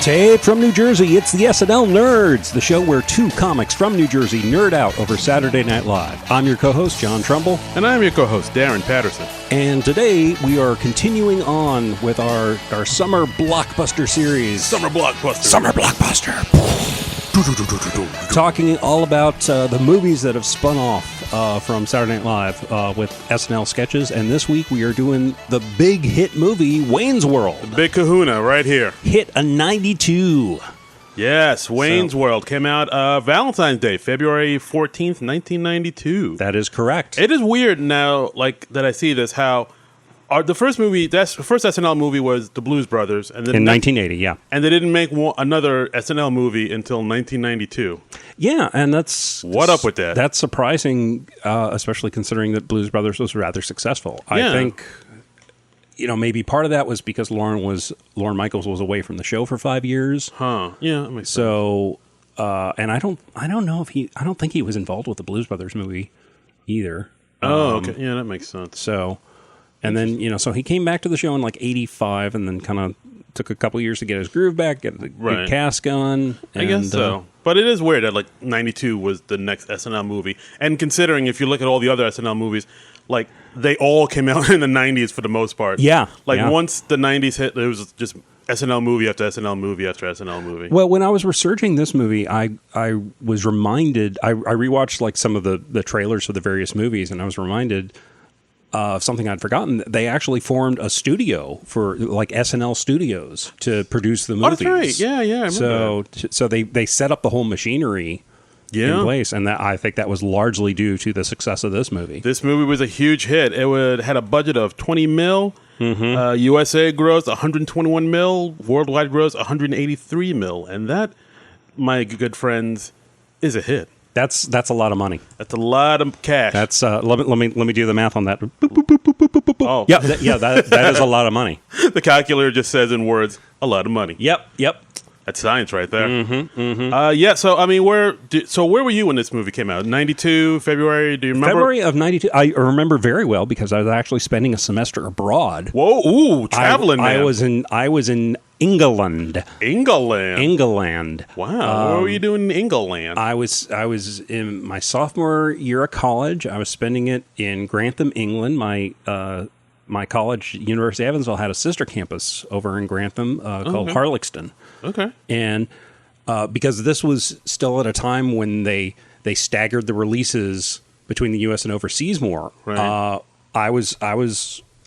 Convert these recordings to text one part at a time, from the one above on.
Taped from New Jersey, it's the SNL Nerds, the show where two comics from New Jersey nerd out over Saturday Night Live. I'm your co-host, John Trumbull. And I'm your co-host, Darren Patterson. And today we are continuing on with our summer blockbuster series. Summer blockbuster. Summer blockbuster. Talking all about the movies that have spun off from Saturday Night Live with SNL sketches. And this week we are doing the big hit movie, Wayne's World. The big kahuna right here. Hit a 92. Yes, Wayne's World came out Valentine's Day, February 14th, 1992. That is correct. It is weird now, like, that I see this, how the first SNL movie was The Blues Brothers. And then in 1980, yeah. And they didn't make another SNL movie until 1992. Yeah, and that's... What up with that? That's surprising, especially considering that Blues Brothers was rather successful. Yeah. I think, maybe part of that was because Lorne Michaels was away from the show for 5 years. Huh. Yeah, that makes sense. So, and I don't think he was involved with the Blues Brothers movie either. Oh, okay. Yeah, that makes sense. So... And then, so he came back to the show in like 85 and then kind of took a couple years to get his groove back, get the good cast going. I guess so. But it is weird that like 92 was the next SNL movie. And considering if you look at all the other SNL movies, like they all came out in the 90s for the most part. Yeah. Once the 90s hit, there was just SNL movie after SNL movie after SNL movie. Well, when I was researching this movie, I was reminded, I rewatched like some of the trailers for the various movies, and I was reminded of something I'd forgotten. They actually formed a studio for like SNL Studios to produce the movies. Oh, that's right. Yeah, I remember that. So they set up the whole machinery in place, and I think that was largely due to the success of this movie. This movie was a huge hit. It had a budget of $20 million. Mm-hmm. USA grossed $121 million. Worldwide grossed $183 million. And that, my good friends, is a hit. That's a lot of money. That's a lot of cash. That's let me do the math on that. Oh, yeah, that is a lot of money. The calculator just says in words, a lot of money. Yep. That's science right there. Mm-hmm. Yeah. So I mean, where were you when this movie came out? 92 February. Do you remember? February of 92. I remember very well because I was actually spending a semester abroad. Whoa! Ooh, traveling. I was in England. England. Wow. What were you doing in England? I was in my sophomore year of college. I was spending it in Grantham, England. My college, University of Evansville, had a sister campus over in Grantham called Harlexton. Okay. And because this was still at a time when they staggered the releases between the U.S. and overseas more, right.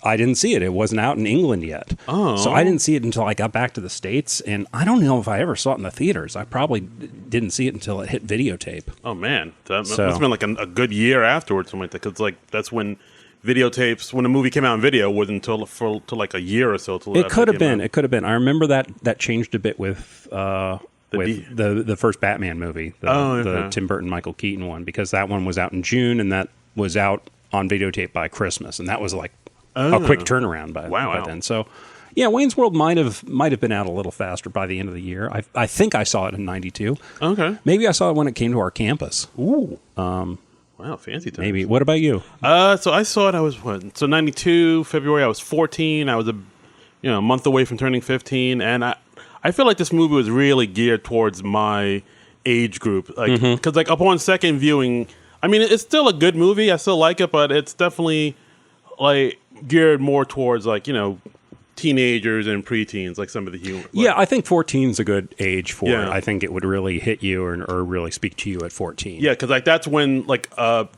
I didn't see it. It wasn't out in England yet. Oh. So I didn't see it until I got back to the States, and I don't know if I ever saw it in the theaters. I probably didn't see it until it hit videotape. Oh, man. That must have been like a good year afterwards, something like that, because like, that's when videotapes, when a movie came out in video, wasn't until like a year or so. It could have been. It could have been. I remember that changed a bit with the first Batman movie, the Tim Burton, Michael Keaton one, because that one was out in June, and that was out on videotape by Christmas, and that was like a quick turnaround by then. So, yeah, Wayne's World might have been out a little faster by the end of the year. I think I saw it in 92. Okay. Maybe I saw it when it came to our campus. Ooh. Wow, fancy times. Maybe. What about you? So I saw it, I was, 92, February, I was 14. I was a month away from turning 15, and I feel like this movie was really geared towards my age group. Like, because like upon second viewing, I mean, it's still a good movie. I still like it, but it's definitely like geared more towards like, teenagers and preteens, like some of the humor. Yeah, I think 14 is a good age for it. I think it would really hit you or really speak to you at 14. Yeah, because like that's when like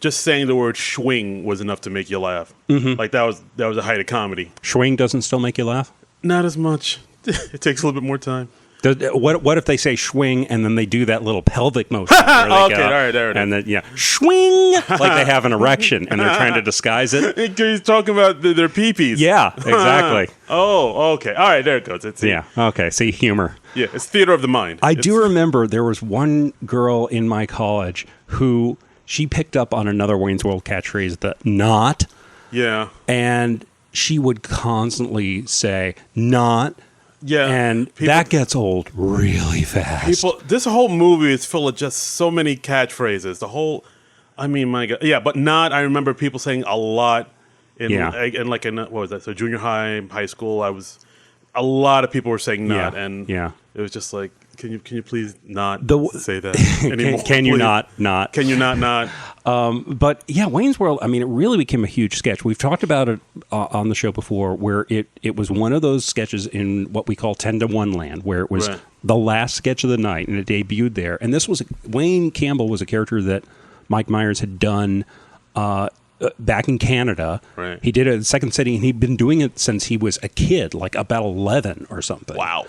just saying the word "schwing" was enough to make you laugh. Like that was the height of comedy. Schwing doesn't still make you laugh? Not as much. It takes a little bit more time. What if they say "schwing" and then they do that little pelvic motion? Okay, all right, there it is. And then "schwing" like they have an erection and they're trying to disguise it. He's talking about their pee-pees. Yeah, exactly. Oh, okay. All right, there it goes. Okay. See, humor. Yeah, it's theater of the mind. I do remember there was one girl in my college who she picked up on another Wayne's World catchphrase, the "not." Yeah. And she would constantly say "not." Yeah, and that gets old really fast. This whole movie is full of just so many catchphrases. I mean, my God, yeah, but not. I remember people saying a lot in what was that? So junior high, high school. A lot of people were saying not, and it was just like, can you please not say that anymore? Can you not? Can you not? But yeah, Wayne's World, I mean, it really became a huge sketch. We've talked about it on the show before, where it was one of those sketches in what we call 10 to 1 land, where it was the last sketch of the night, and it debuted there. And this was, Wayne Campbell was a character that Mike Myers had done back in Canada. Right. He did it at Second City, and he'd been doing it since he was a kid, like about 11 or something. Wow.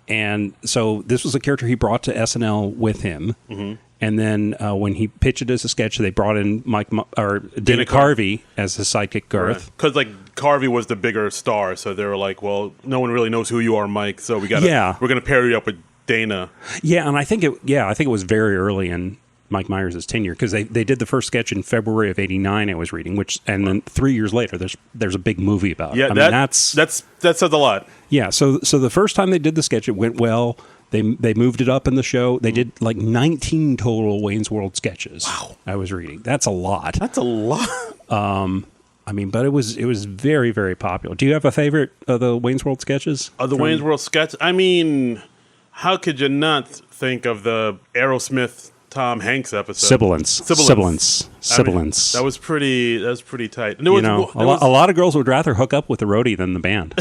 And so this was a character he brought to SNL with him. Mm-hmm. And then when he pitched it as a sketch, they brought in Dana Carvey as his sidekick, Garth. Because Carvey was the bigger star, so they were like, well, no one really knows who you are, Mike. So we're gonna pair you up with Dana. Yeah, and I think it was very early in Mike Myers' tenure, because they did the first sketch in February of '89. I was reading, and then 3 years later, there's a big movie about it. Yeah, that says a lot. Yeah, so the first time they did the sketch, it went well. They moved it up in the show. They did like 19 total Wayne's World sketches. Wow, I was reading. That's a lot. That's a lot. I mean, but it was very, very popular. Do you have a favorite of the Wayne's World sketches? Of the Wayne's World sketch, I mean, how could you not think of the Aerosmith Tom Hanks episode? Sibilance. I mean, that was pretty tight. And a lot of girls would rather hook up with the roadie than the band.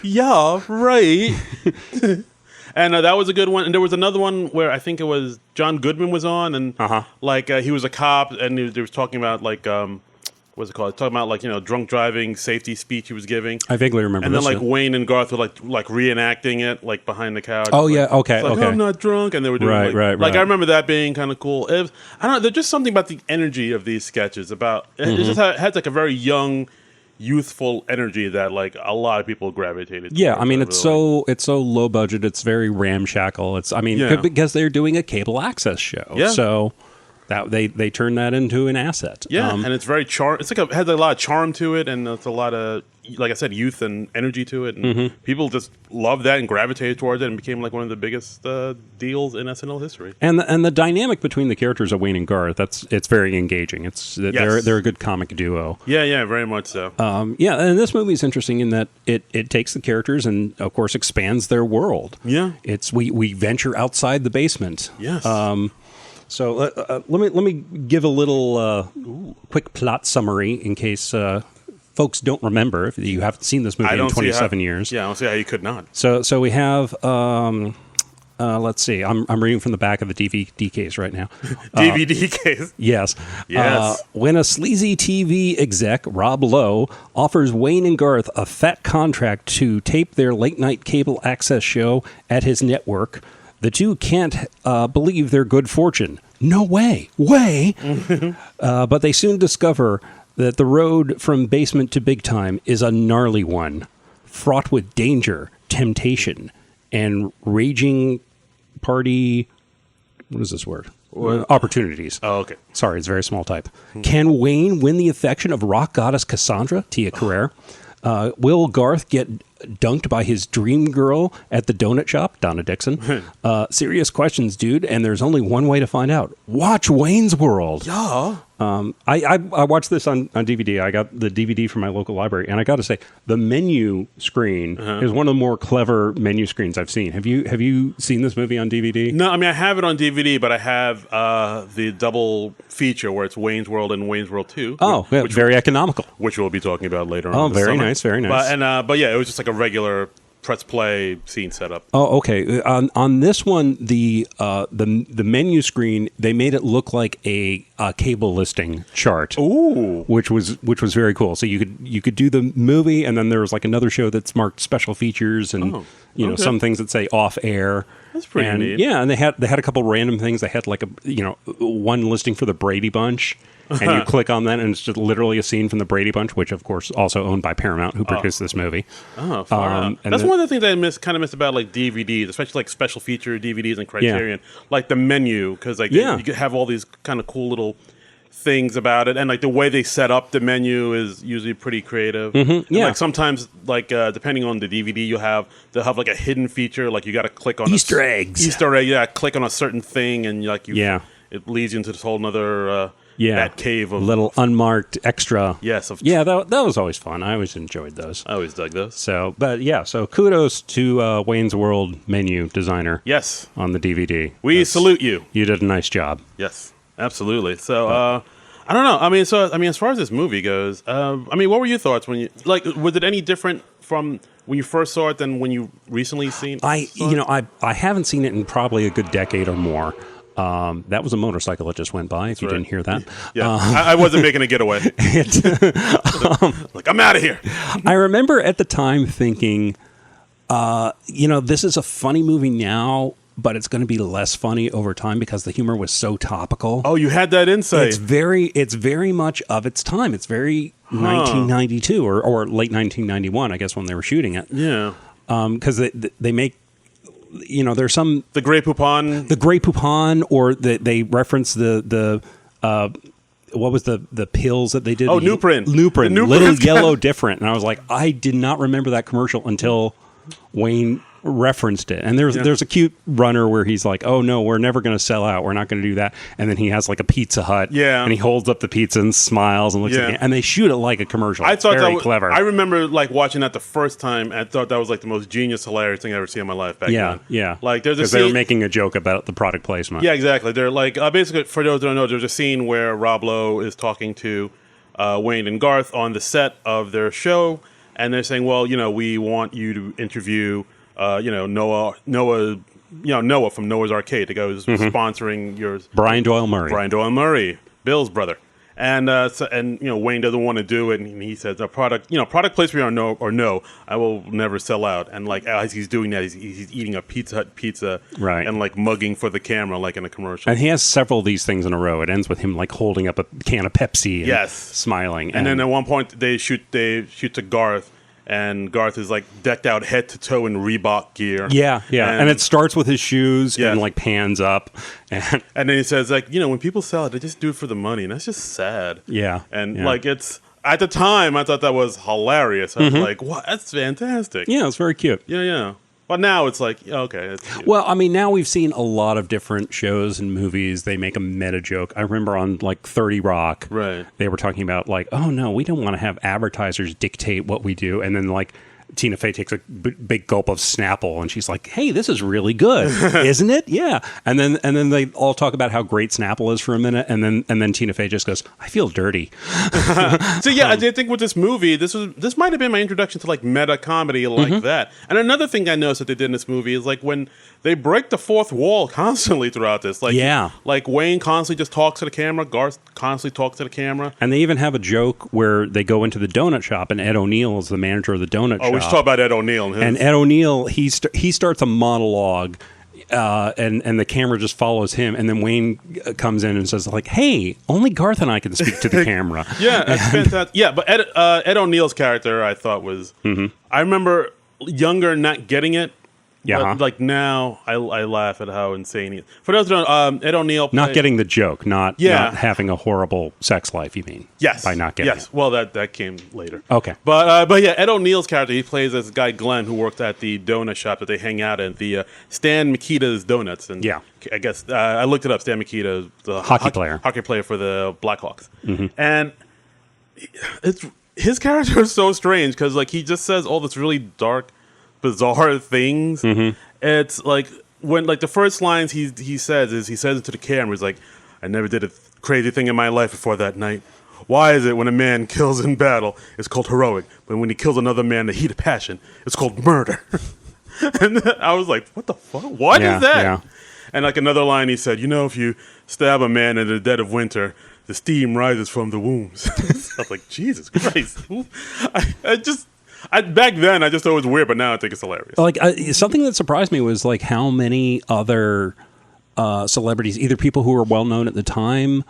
Yeah, right. And that was a good one. And there was another one where I think it was John Goodman was on, and he was a cop, and they was talking about what's it called? Talking about drunk driving safety speech he was giving. I vaguely remember. And then Wayne and Garth were like reenacting it behind the couch. Oh yeah, okay. Oh, I'm not drunk, and they were doing right. I remember that being kind of cool. I don't know. There's just something about the energy of these sketches. It had like a very young, youthful energy that a lot of people gravitated. Yeah, I mean it's so low budget. It's very ramshackle. Because they're doing a cable access show. Yeah. So that they turn that into an asset. Yeah, and it's very It's it has a lot of charm to it, and it's a lot of, like I said, youth and energy to it, and people just loved that and gravitated towards it, and became one of the biggest deals in SNL history. And the dynamic between the characters of Wayne and Garth, it's very engaging. They're a good comic duo. Yeah, very much so. And this movie is interesting in that it takes the characters and of course expands their world. Yeah, we venture outside the basement. Yes. So let me give a little quick plot summary in case folks don't remember, if you haven't seen this movie in 27 years. Yeah, I don't see how you could not. So we have, let's see, I'm reading from the back of the DVD case right now. DVD case? Yes. Yes. When a sleazy TV exec, Rob Lowe, offers Wayne and Garth a fat contract to tape their late-night cable access show at his network, the two can't believe their good fortune. No way. But they soon discover that the road from basement to big time is a gnarly one, fraught with danger, temptation, and raging party... What is this word? Opportunities. Oh, okay. Sorry, it's very small type. Can Wayne win the affection of rock goddess Cassandra, Tia Carrere? Will Garth get dunked by his dream girl at the donut shop, Donna Dixon? Serious questions, dude, and there's only one way to find out. Watch Wayne's World. Yeah. I watched this on DVD. I got the DVD from my local library, and I got to say, the menu screen is one of the more clever menu screens I've seen. Have you seen this movie on DVD? No, I mean, I have it on DVD, but I have the double feature where it's Wayne's World and Wayne's World 2. Oh, which very economical. Which we'll be talking about later on. Oh, very nice, very nice. But yeah, it was just like a regular press play scene setup. Oh, okay. On this one, the menu screen, they made it look like a cable listing chart. Ooh, which was very cool. So you could do the movie, and then there was like another show that's marked special features, and some things that say off air. That's pretty neat. Yeah, and they had a couple random things. They had like one listing for the Brady Bunch. And you click on that, and it's just literally a scene from the Brady Bunch, which, of course, also owned by Paramount, who produced this movie. Oh, far out. That's one of the things I miss about like DVDs, especially like special feature DVDs and Criterion, like the menu, because you have all these kind of cool little things about it, and like the way they set up the menu is usually pretty creative. Mm-hmm. Yeah, like sometimes depending on the DVD they'll have like a hidden feature, like you got to click on Easter eggs. Easter egg, click on a certain thing, and it leads you into this whole nother. that cave of little unmarked extra. Yes. That was always fun. I always enjoyed those. I always dug those. So kudos to Wayne's World menu designer. Yes. On the DVD. We salute you. You did a nice job. Yes, absolutely. So, I don't know. I mean, as far as this movie goes, what were your thoughts when you, like, was it any different from when you first saw it than when you recently seen it? I haven't seen it in probably a good decade or more. That was a motorcycle that just went by, if you didn't hear that. Yeah, I wasn't making a getaway. Like, I'm out of here. I remember at the time thinking, this is a funny movie now, but it's going to be less funny over time because the humor was so topical. Oh, you had that insight. It's very much of its time. It's very 1992 or late 1991, I guess, when they were shooting it. Yeah. Because they make... there's some... The Grey Poupon. The Grey Poupon, or they reference the what was the pills that they did? Oh, Nuprin. Nuprin. Little Yellow Different. And I was like, I did not remember that commercial until Wayne referenced it. And there's a cute runner where he's like, oh no, we're never going to sell out. We're not going to do that. And then he has like a Pizza Hut. Yeah. And he holds up the pizza and smiles and looks at it. And they shoot it like a commercial. I thought very that was clever. I remember like watching that the first time and thought that was like the most genius, hilarious thing I ever seen in my life back then. Yeah. Like there's a scene, they were making a joke about the product placement. Yeah, exactly. They're like, basically, for those who don't know, there's a scene where Rob Lowe is talking to Wayne and Garth on the set of their show. And they're saying, well, we want you to interview Noah from Noah's Arcade, the guy who's sponsoring yours. Brian Doyle Murray, Bill's brother. And Wayne doesn't want to do it, and he says, product placement or no, I will never sell out. And like as he's doing that, he's eating a Pizza Hut pizza, right, and like mugging for the camera like in a commercial. And he has several of these things in a row. It ends with him like holding up a can of Pepsi and smiling. And then at one point they shoot to Garth. And Garth is like decked out head to toe in Reebok gear. Yeah. And it starts with his shoes and like pans up. And then he says like, when people sell it, they just do it for the money. And that's just sad. Yeah. And like it's, at the time, I thought that was hilarious. I was like, what? That's fantastic. Yeah, it's very cute. Yeah. But now it's like, okay. Well, I mean, now we've seen a lot of different shows and movies. They make a meta joke. I remember on like 30 Rock, right? They were talking about like, oh no, we don't want to have advertisers dictate what we do. And then like Tina Fey takes a big gulp of Snapple and she's like, hey, this is really good, isn't it? Yeah. And then they all talk about how great Snapple is for a minute. And then Tina Fey just goes, I feel dirty. So yeah, I did think with this movie, this might have been my introduction to like meta comedy like that. And another thing I noticed that they did in this movie is like when they break the fourth wall constantly throughout this. Like, like Wayne constantly just talks to the camera. Garth constantly talks to the camera. And they even have a joke where they go into the donut shop and Ed O'Neill is the manager of the donut shop. We should talk about Ed O'Neill. And Ed O'Neill, he starts a monologue, and the camera just follows him. And then Wayne comes in and says, like, hey, only Garth and I can speak to the camera. Yeah, that's fantastic. Yeah, but Ed O'Neill's character, I thought was... I remember younger not getting it. Yeah, but like now, I laugh at how insane he is. For those who don't, Ed O'Neill not getting the joke, not having a horrible sex life. You mean? Yes, by not getting. It. Well, that came later. Okay, but yeah, Ed O'Neill's character, he plays this guy Glenn who worked at the donut shop that they hang out in, the Stan Mikita's Donuts, and I guess I looked it up. Stan Mikita, the hockey player for the Blackhawks, and his character is so strange because like he just says all this really dark, bizarre things. It's like when like the first lines he says it to the camera. He's like, I never did a crazy thing in my life before that night. Why is it when a man kills in battle, it's called heroic, but when he kills another man in the heat of passion, it's called murder? And I was like, what the fuck? What is that? Yeah. And like another line he said, if you stab a man in the dead of winter, the steam rises from the wombs. I was like, Jesus Christ. Back then, I just thought it was weird, but now I think it's hilarious. Like something that surprised me was like how many other celebrities, either people who were well known at the time,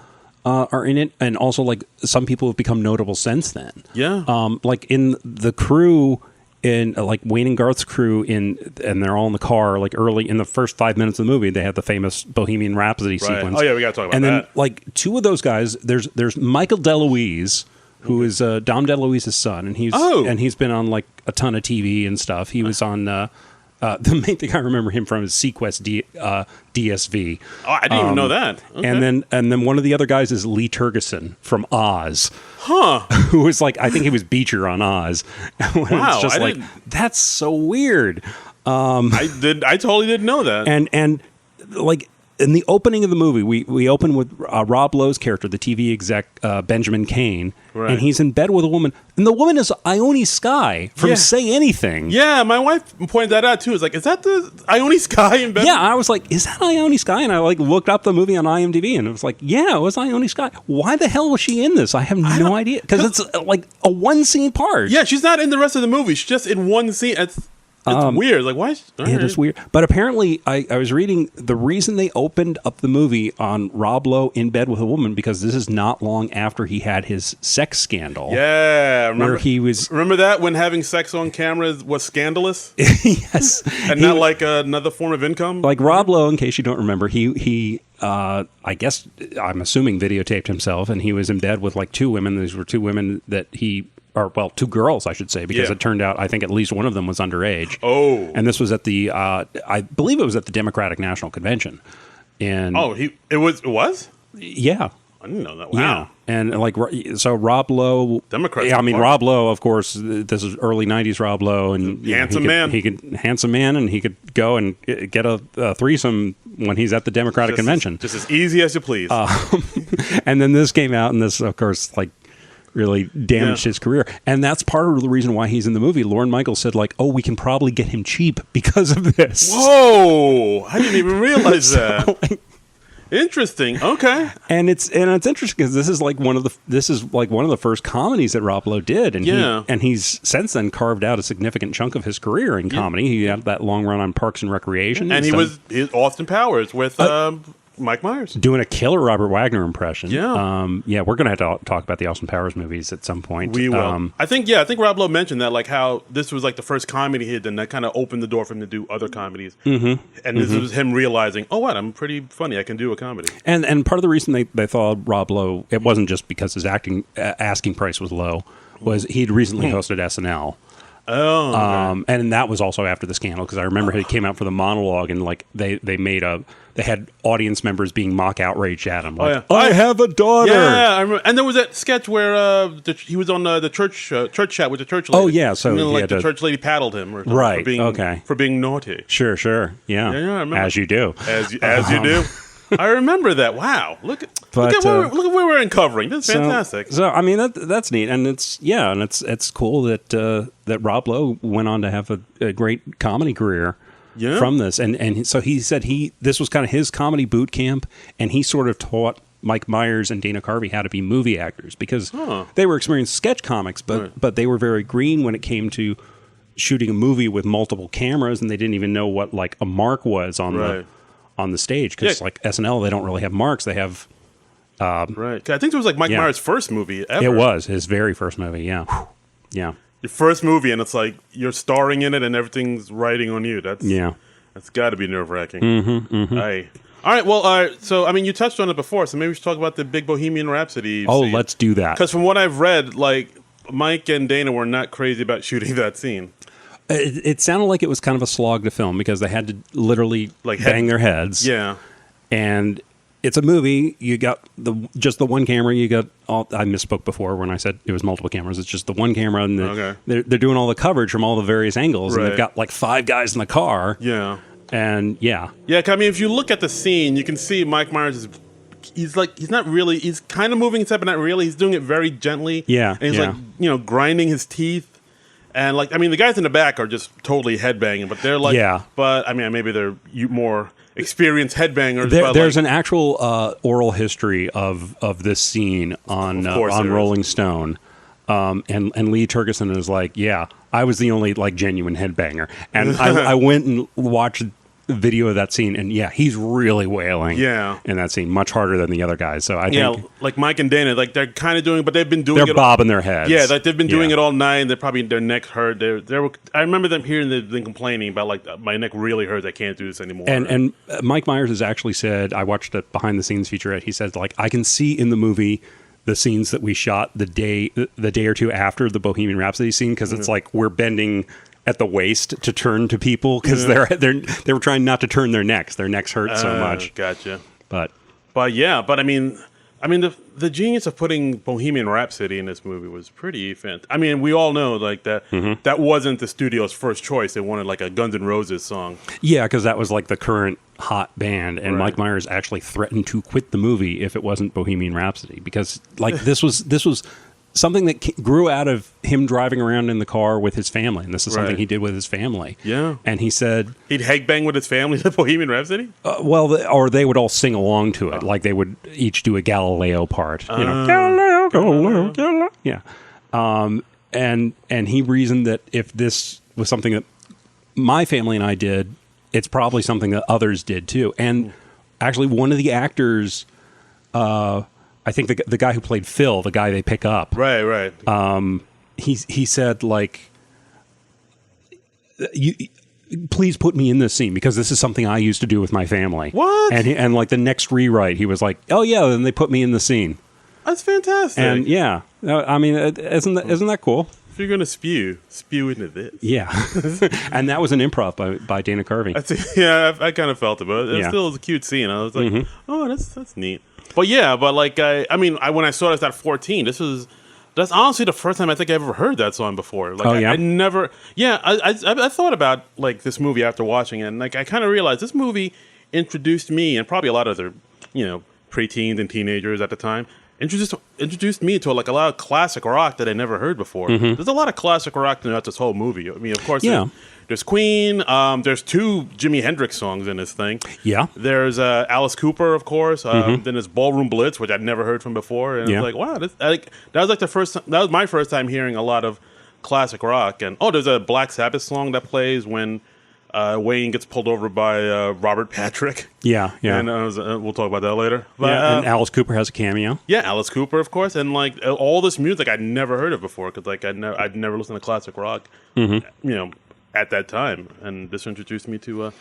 are in it, and also like some people have become notable since then. Yeah. Like in the crew, in like Wayne and Garth's crew, and they're all in the car. Like early in the first 5 minutes of the movie, they have the famous Bohemian Rhapsody sequence. Oh yeah, we got to talk about that. And then like two of those guys, there's Michael DeLuise, who is Dom DeLuise's son, and he's been on like a ton of TV and stuff. He was on The main thing I remember him from is Sequest DSV. Oh, I didn't even know that. Okay. And then one of the other guys is Lee Tergesen from Oz. Huh. Who was like, I think he was Beecher on Oz. Wow. It's just that's so weird. I totally didn't know that. And like in the opening of the movie, we open with Rob Lowe's character, the TV exec Benjamin Kane, right. and he's in bed with a woman, and the woman is Ione Skye from Say Anything. Yeah, my wife pointed that out too. It's like, is that the Ione Skye in bed? Yeah, I was like, is that Ione Skye? And I like looked up the movie on IMDb, and it was like, yeah, it was Ione Skye. Why the hell was she in this? I have no idea, because it's like a one scene part. Yeah, she's not in the rest of the movie. She's just in one scene. It's weird. Like, why? It is weird. But apparently, I was reading the reason they opened up the movie on Rob Lowe in bed with a woman, because this is not long after he had his sex scandal. Yeah. Remember that when having sex on camera was scandalous? Yes. And not like another form of income? Like Rob Lowe, in case you don't remember, he I guess, I'm assuming, videotaped himself, and he was in bed with like two women. These were two women that two girls, I should say, because it turned out I think at least one of them was underage. Oh. And this was at the, I believe it was at the Democratic National Convention. And it was? Yeah. I didn't know that. Wow. Yeah. And like, so Rob Lowe. Democrats. Yeah, I mean, Rob Lowe, of course, this is early 90s Rob Lowe. And handsome man. Handsome man, and he could go and get a threesome when he's at the Democratic Convention. Just as easy as you please. And then this came out, and this, of course, like, really damaged his career. And that's part of the reason why he's in the movie. Lorne Michaels said, like, we can probably get him cheap because of this. Whoa! I didn't even realize that. Interesting. Okay. And it's interesting because this is like one of the first comedies that Rob Lowe did, and he's since then carved out a significant chunk of his career in comedy. He had that long run on Parks and Recreation, and he was Austin Powers with Mike Myers doing a killer Robert Wagner impression. Yeah, we're gonna have to talk about the Austin Powers movies at some point. We will. I think Rob Lowe mentioned that, like, how this was like the first comedy he did, and that kind of opened the door for him to do other comedies. Mm-hmm. And this was him realizing, I'm pretty funny. I can do a comedy. And part of the reason they thought Rob Lowe, it wasn't just because his asking price was low, was he'd recently hosted SNL. Oh, okay. And that was also after the scandal, because I remember he came out for the monologue, and like they had audience members being mock outraged at him. Like, I have a daughter. Yeah, I remember. And there was that sketch where he was on the church chat with the church lady. Oh yeah, so and then, the church lady paddled him, or something, for being naughty. Sure, yeah. I remember. As you do, as you do. I remember that. Wow, look at where we're uncovering. This is fantastic. So I mean that's neat, and it's cool that Rob Lowe went on to have a great comedy career from this, and so he said this was kind of his comedy boot camp, and he sort of taught Mike Myers and Dana Carvey how to be movie actors, because they were experienced sketch comics, but they were very green when it came to shooting a movie with multiple cameras, and they didn't even know what like a mark was on the stage, because like SNL, they don't really have marks. They have right. I think it was like Mike Myers' first movie ever. It was his very first movie. Yeah. Your first movie, and it's like you're starring in it, and everything's riding on you. That's got to be nerve wracking. All right. Well, so I mean, you touched on it before, so maybe we should talk about the Big Bohemian Rhapsody. Oh, let's do that. Because from what I've read, like Mike and Dana were not crazy about shooting that scene. It sounded like it was kind of a slog to film, because they had to literally bang their heads. Yeah. And it's a movie. You got just the one camera. You got I misspoke before when I said it was multiple cameras. It's just the one camera, and they're doing all the coverage from all the various angles. Right. And they've got like 5 guys in the car. Yeah. And yeah. I mean, if you look at the scene, you can see Mike Myers he's kind of moving his head, but not really. He's doing it very gently. Yeah. And he's like, grinding his teeth. And like, I mean, the guys in the back are just totally headbanging, but they're like, but I mean, maybe they're more experienced headbangers. There's an actual oral history of this scene on Rolling Stone. And Lee Tergesen is like, I was the only like genuine headbanger. And I went and watched video of that scene, and he's really wailing in that scene, much harder than the other guys. So I think like Mike and Dana, like they're kind of doing, but they've been doing they're bobbing their heads. Yeah, like they've been doing it all night, and they're probably their neck hurt. I remember them them complaining about like my neck really hurts. I can't do this anymore. And Mike Myers has actually said, I watched a behind the scenes featurette. He said, like, I can see in the movie the scenes that we shot the day or two after the Bohemian Rhapsody scene, because it's like we're bending at the waist to turn to people because they were trying not to turn their necks. Their necks hurt so much. Gotcha. But I mean, the genius of putting Bohemian Rhapsody in this movie was pretty fantastic. I mean, we all know like that that wasn't the studio's first choice. They wanted like a Guns N' Roses song. Yeah, because that was like the current hot band, and Mike Myers actually threatened to quit the movie if it wasn't Bohemian Rhapsody, because like this was something that grew out of him driving around in the car with his family, and this is something he did with his family. Yeah, and he said he'd headbang with his family to Bohemian Rhapsody. Or they would all sing along to it, like they would each do a Galileo part. You know, Galileo. Yeah, and he reasoned that if this was something that my family and I did, it's probably something that others did too. And actually, one of the actors, I think the guy who played Phil, the guy they pick up, right. He said like, please put me in this scene because this is something I used to do with my family. What? And like the next rewrite, he was like, oh yeah, then they put me in the scene. That's fantastic. And yeah, I mean, isn't that cool? If you're gonna spew into this. Yeah, and that was an improv by Dana Carvey. I kind of felt it, but it still was a cute scene. I was like, oh, that's neat. But like when I saw this at 14, that's honestly the first time I think I ever heard that song before. Like, I never. Yeah, I thought about like this movie after watching it, and like I kind of realized this movie introduced me, and probably a lot of other preteens and teenagers at the time. Introduced me to like a lot of classic rock that I never heard before. There's a lot of classic rock throughout this whole movie. I mean, of course, there's Queen. There's 2 Jimi Hendrix songs in this thing. Yeah. There's Alice Cooper, of course. Then there's Ballroom Blitz, which I'd never heard from before. And it's like, wow, that was like the first. That was my first time hearing a lot of classic rock. And there's a Black Sabbath song that plays when Wayne gets pulled over by Robert Patrick. Yeah. And we'll talk about that later. But, and Alice Cooper has a cameo. Yeah, Alice Cooper, of course, and like all this music I'd never heard of before because like I'd never listened to classic rock, at that time, and this introduced me to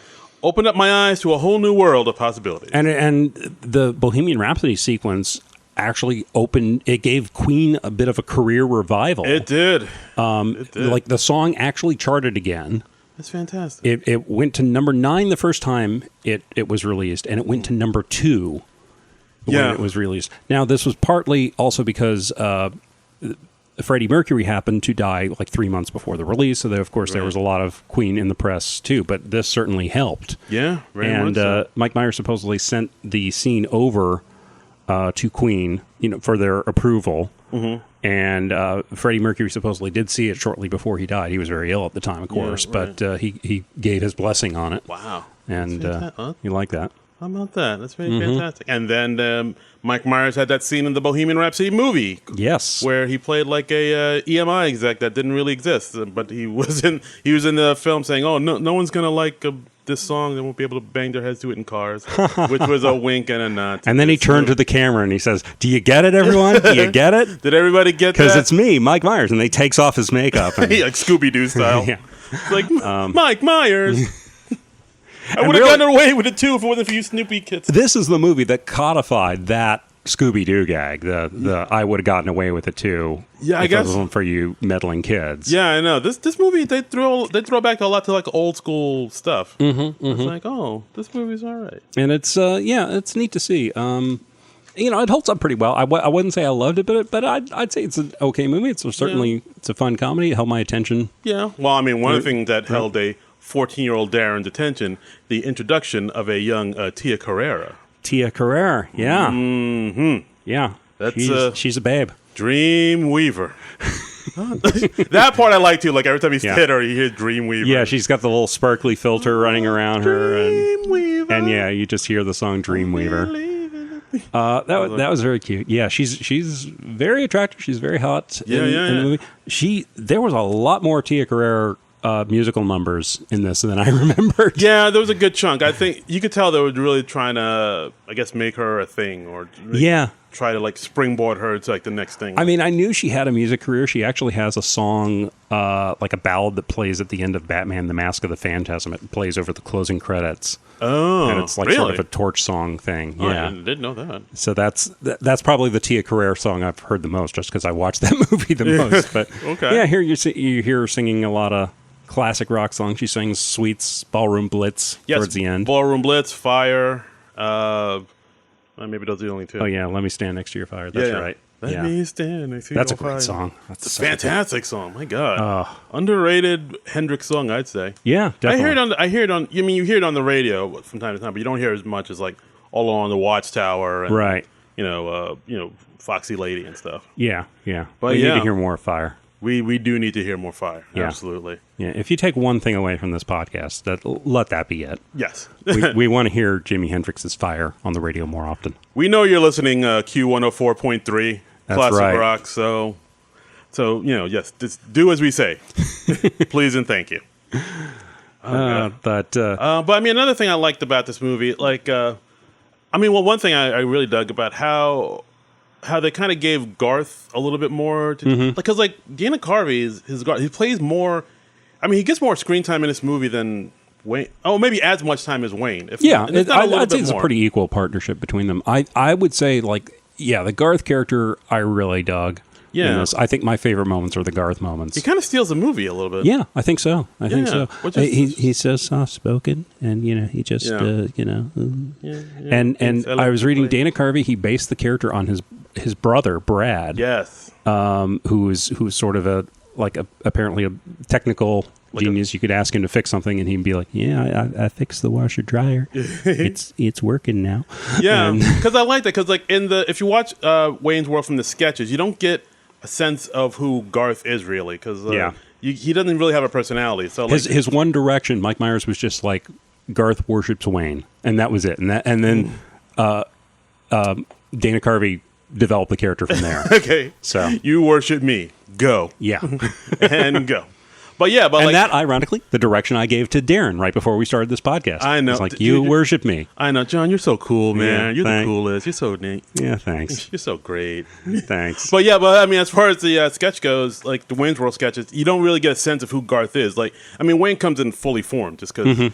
opened up my eyes to a whole new world of possibilities. And the Bohemian Rhapsody sequence actually it gave Queen a bit of a career revival. It did. Like the song actually charted again. That's fantastic. It went to number 9 the first time it was released, and it went to number 2 when it was released. Now, this was partly also because Freddie Mercury happened to die like 3 months before the release, so there was a lot of Queen in the press too, but this certainly helped. Yeah, very much so. Mike Myers supposedly sent the scene over to Queen, for their approval. And Freddie Mercury supposedly did see it shortly before he died. He was very ill at the time, of course, but he gave his blessing on it. Wow. And you like that. How about that? That's very fantastic. And then Mike Myers had that scene in the Bohemian Rhapsody movie. Yes. Where he played like a EMI exec that didn't really exist, but he was in the film saying, "Oh, no one's gonna like this song. They won't be able to bang their heads to it in cars," which was a wink and a nod. And then he turned to the camera and he says, "Do you get it, everyone? Do you get it? Did everybody get that? Because it's me, Mike Myers." And he takes off his makeup. And like Scooby-Doo style. Yeah. It's like, Mike Myers. I would have gotten away with it too if it wasn't for you Snoopy kids. This is the movie that codified that Scooby-Doo gag. The I would have gotten away with it too. Yeah, I guess. If it wasn't for you meddling kids. Yeah, I know. This movie they throw back a lot to like old school stuff. It's like, this movie's all right. And it's it's neat to see. It holds up pretty well. I wouldn't say I loved it, but I'd say it's an okay movie. It's it's a fun comedy. It held my attention. Yeah. Well, I mean, one of the things that held a 14-year-old Darren's attention, the introduction of a young Tia Carrere. Tia Carrere, yeah. Yeah. She's a babe. Dreamweaver. That part I like too. Like every time you hit her, you hear Dreamweaver. Yeah, she's got the little sparkly filter running around her. And you just hear the song Dreamweaver. That was very cute. Yeah, she's very attractive. She's very hot in the movie. There was a lot more Tia Carrere musical numbers in this than I remembered. Yeah, there was a good chunk. I think you could tell they were really trying to, I guess, make her a thing or try to like springboard her to like the next thing. I mean, I knew she had a music career. She actually has a song, like a ballad that plays at the end of Batman: The Mask of the Phantasm. It plays over the closing credits. Oh, and it's like sort of a torch song thing. I didn't know that. So that's probably the Tia Carrere song I've heard the most, just because I watched that movie the most. But here you hear her singing a lot of classic rock song. She sings Sweet's Ballroom Blitz towards the end. Ballroom Blitz, Fire. Maybe those are the only two. Oh, yeah. Let Me Stand Next to Your Fire. That's right. Let me stand next to your fire. That's a great song. That's a fantastic song. My God. Underrated Hendrix song, I'd say. Yeah, definitely. I hear it on, you hear it on the radio from time to time, but you don't hear as much as like All Along the Watchtower and, right. Foxy Lady and stuff. Yeah, yeah. But we need to hear more Fire. We do need to hear more Fire. Yeah. Absolutely. Yeah. If you take one thing away from this podcast, let that be it. Yes. we want to hear Jimi Hendrix's Fire on the radio more often. We know you're listening Q104.3 Classic right. Rock, so yes, just do as we say. Please and thank you. But I mean, another thing I liked about this movie, one thing I really dug about how they kind of gave Garth a little bit more to because Dana Carvey is his Garth. He plays more. I mean, he gets more screen time in this movie than Wayne. Oh, maybe as much time as Wayne. I'd say it's a pretty equal partnership between them. I would say the Garth character I really dug. Yeah, I think my favorite moments are the Garth moments. He kind of steals the movie a little bit. Yeah, I think so. He's so soft spoken, and he just and I was reading Dana Carvey. He based the character on his brother Brad. Yes, who's sort of apparently a technical genius. You could ask him to fix something, and he'd be like, "Yeah, I fixed the washer dryer. it's working now." Yeah, because I like that. Because if you watch Wayne's World from the sketches, you don't get a sense of who Garth is really. Because he doesn't really have a personality. So his one direction, Mike Myers was just like Garth worships Wayne, and that was it. And then Dana Carvey developed the character from there. Okay, so you worship me, go, and go. But that, ironically, the direction I gave to Darren right before we started this podcast. I know. It's you worship me. I know. John, you're so cool, man. You're the coolest. You're so neat. Yeah, thanks. You're so great. Thanks. But I mean, as far as the sketch goes, the Wayne's World sketches, you don't really get a sense of who Garth is. Wayne comes in fully formed just because,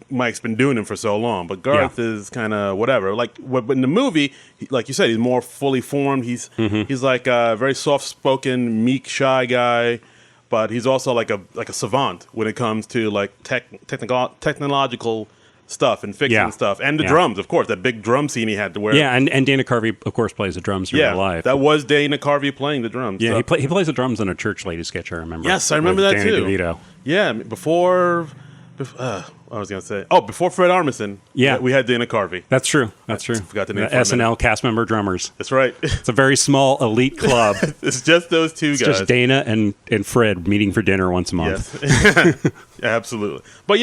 Mike's been doing him for so long. But Garth is kind of whatever. But in the movie, like you said, he's more fully formed. He's like a very soft-spoken, meek, shy guy. But he's also like a savant when it comes to technological stuff and fixing stuff, and the drums, of course. That big drum scene he had to wear. Yeah, and Dana Carvey, of course, plays the drums in real life. That was Dana Carvey playing the drums. Yeah, so. He plays the drums in a Church Lady sketch. I remember. Yes, I remember that Danny too. DeVito. Yeah, before I was going to say, before Fred Armisen, we had Dana Carvey. That's true. I forgot the name. The SNL cast member drummers. That's right. It's a very small elite club. It's just those two guys. It's just Dana and Fred meeting for dinner once a month. Yes. Absolutely. But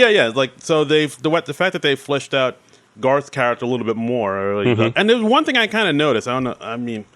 so the fact that they fleshed out Garth's character a little bit more. And there's one thing I kind of noticed. I don't know. I mean,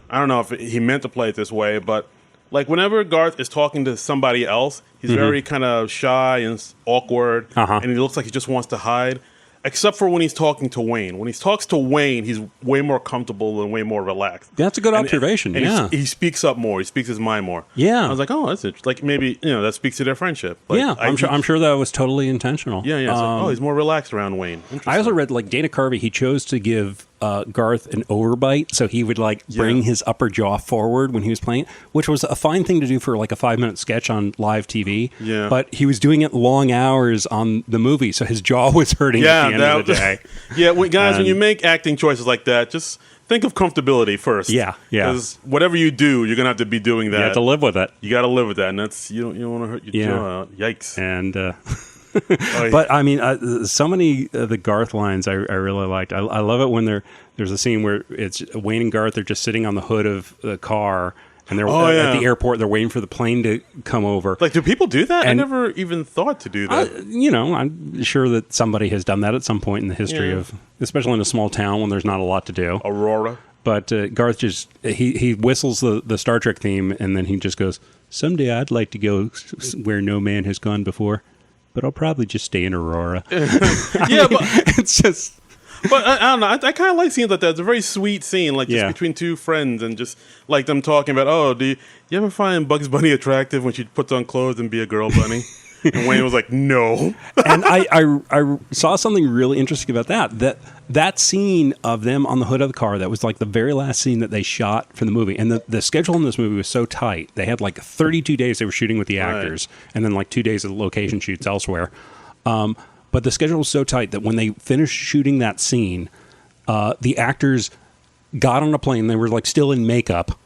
I don't know if he meant to play it this way, but whenever Garth is talking to somebody else, he's very kind of shy and awkward, and he looks like he just wants to hide. Except for when he's talking to Wayne. When he talks to Wayne, he's way more comfortable and way more relaxed. That's a good observation. And he speaks up more. He speaks his mind more. Yeah, I was like, oh, that's interesting. Maybe that speaks to their friendship. I'm sure that was totally intentional. Yeah. He's more relaxed around Wayne. I also read Dana Carvey. He chose to give Garth an overbite, so he would bring his upper jaw forward when he was playing, which was a fine thing to do for a 5-minute sketch on live TV. Yeah. But he was doing it long hours on the movie, so his jaw was hurting at the end of the day. Guys, when you make acting choices like that, just think of comfortability first. Yeah. Because whatever you do, you're gonna have to be doing that. You have to live with it. You got to live with that, and that's you don't want to hurt your jaw out. Yikes. And. But I mean, so many of the Garth lines I really liked. I love it when there's a scene where it's Wayne and Garth are just sitting on the hood of the car, and they're at the airport. They're waiting for the plane to come over. Do people do that? I never even thought to do that. I'm sure that somebody has done that at some point in the history of, especially in a small town when there's not a lot to do. Aurora. But Garth just he whistles the Star Trek theme, and then he just goes, "Someday I'd like to go where no man has gone before. But I'll probably just stay in Aurora." But it's just. But I don't know. I kind of like scenes like that. It's a very sweet scene, just between two friends, and just them talking about, do you ever find Bugs Bunny attractive when she puts on clothes and be a girl bunny? And Wayne was like, no. And I saw something really interesting about that scene of them on the hood of the car. That was like the very last scene that they shot for the movie. And the schedule in this movie was so tight. They had like 32 days they were shooting with the actors, and then like 2 days of location shoots elsewhere. But the schedule was so tight that when they finished shooting that scene, the actors got on a plane. They were like still in makeup,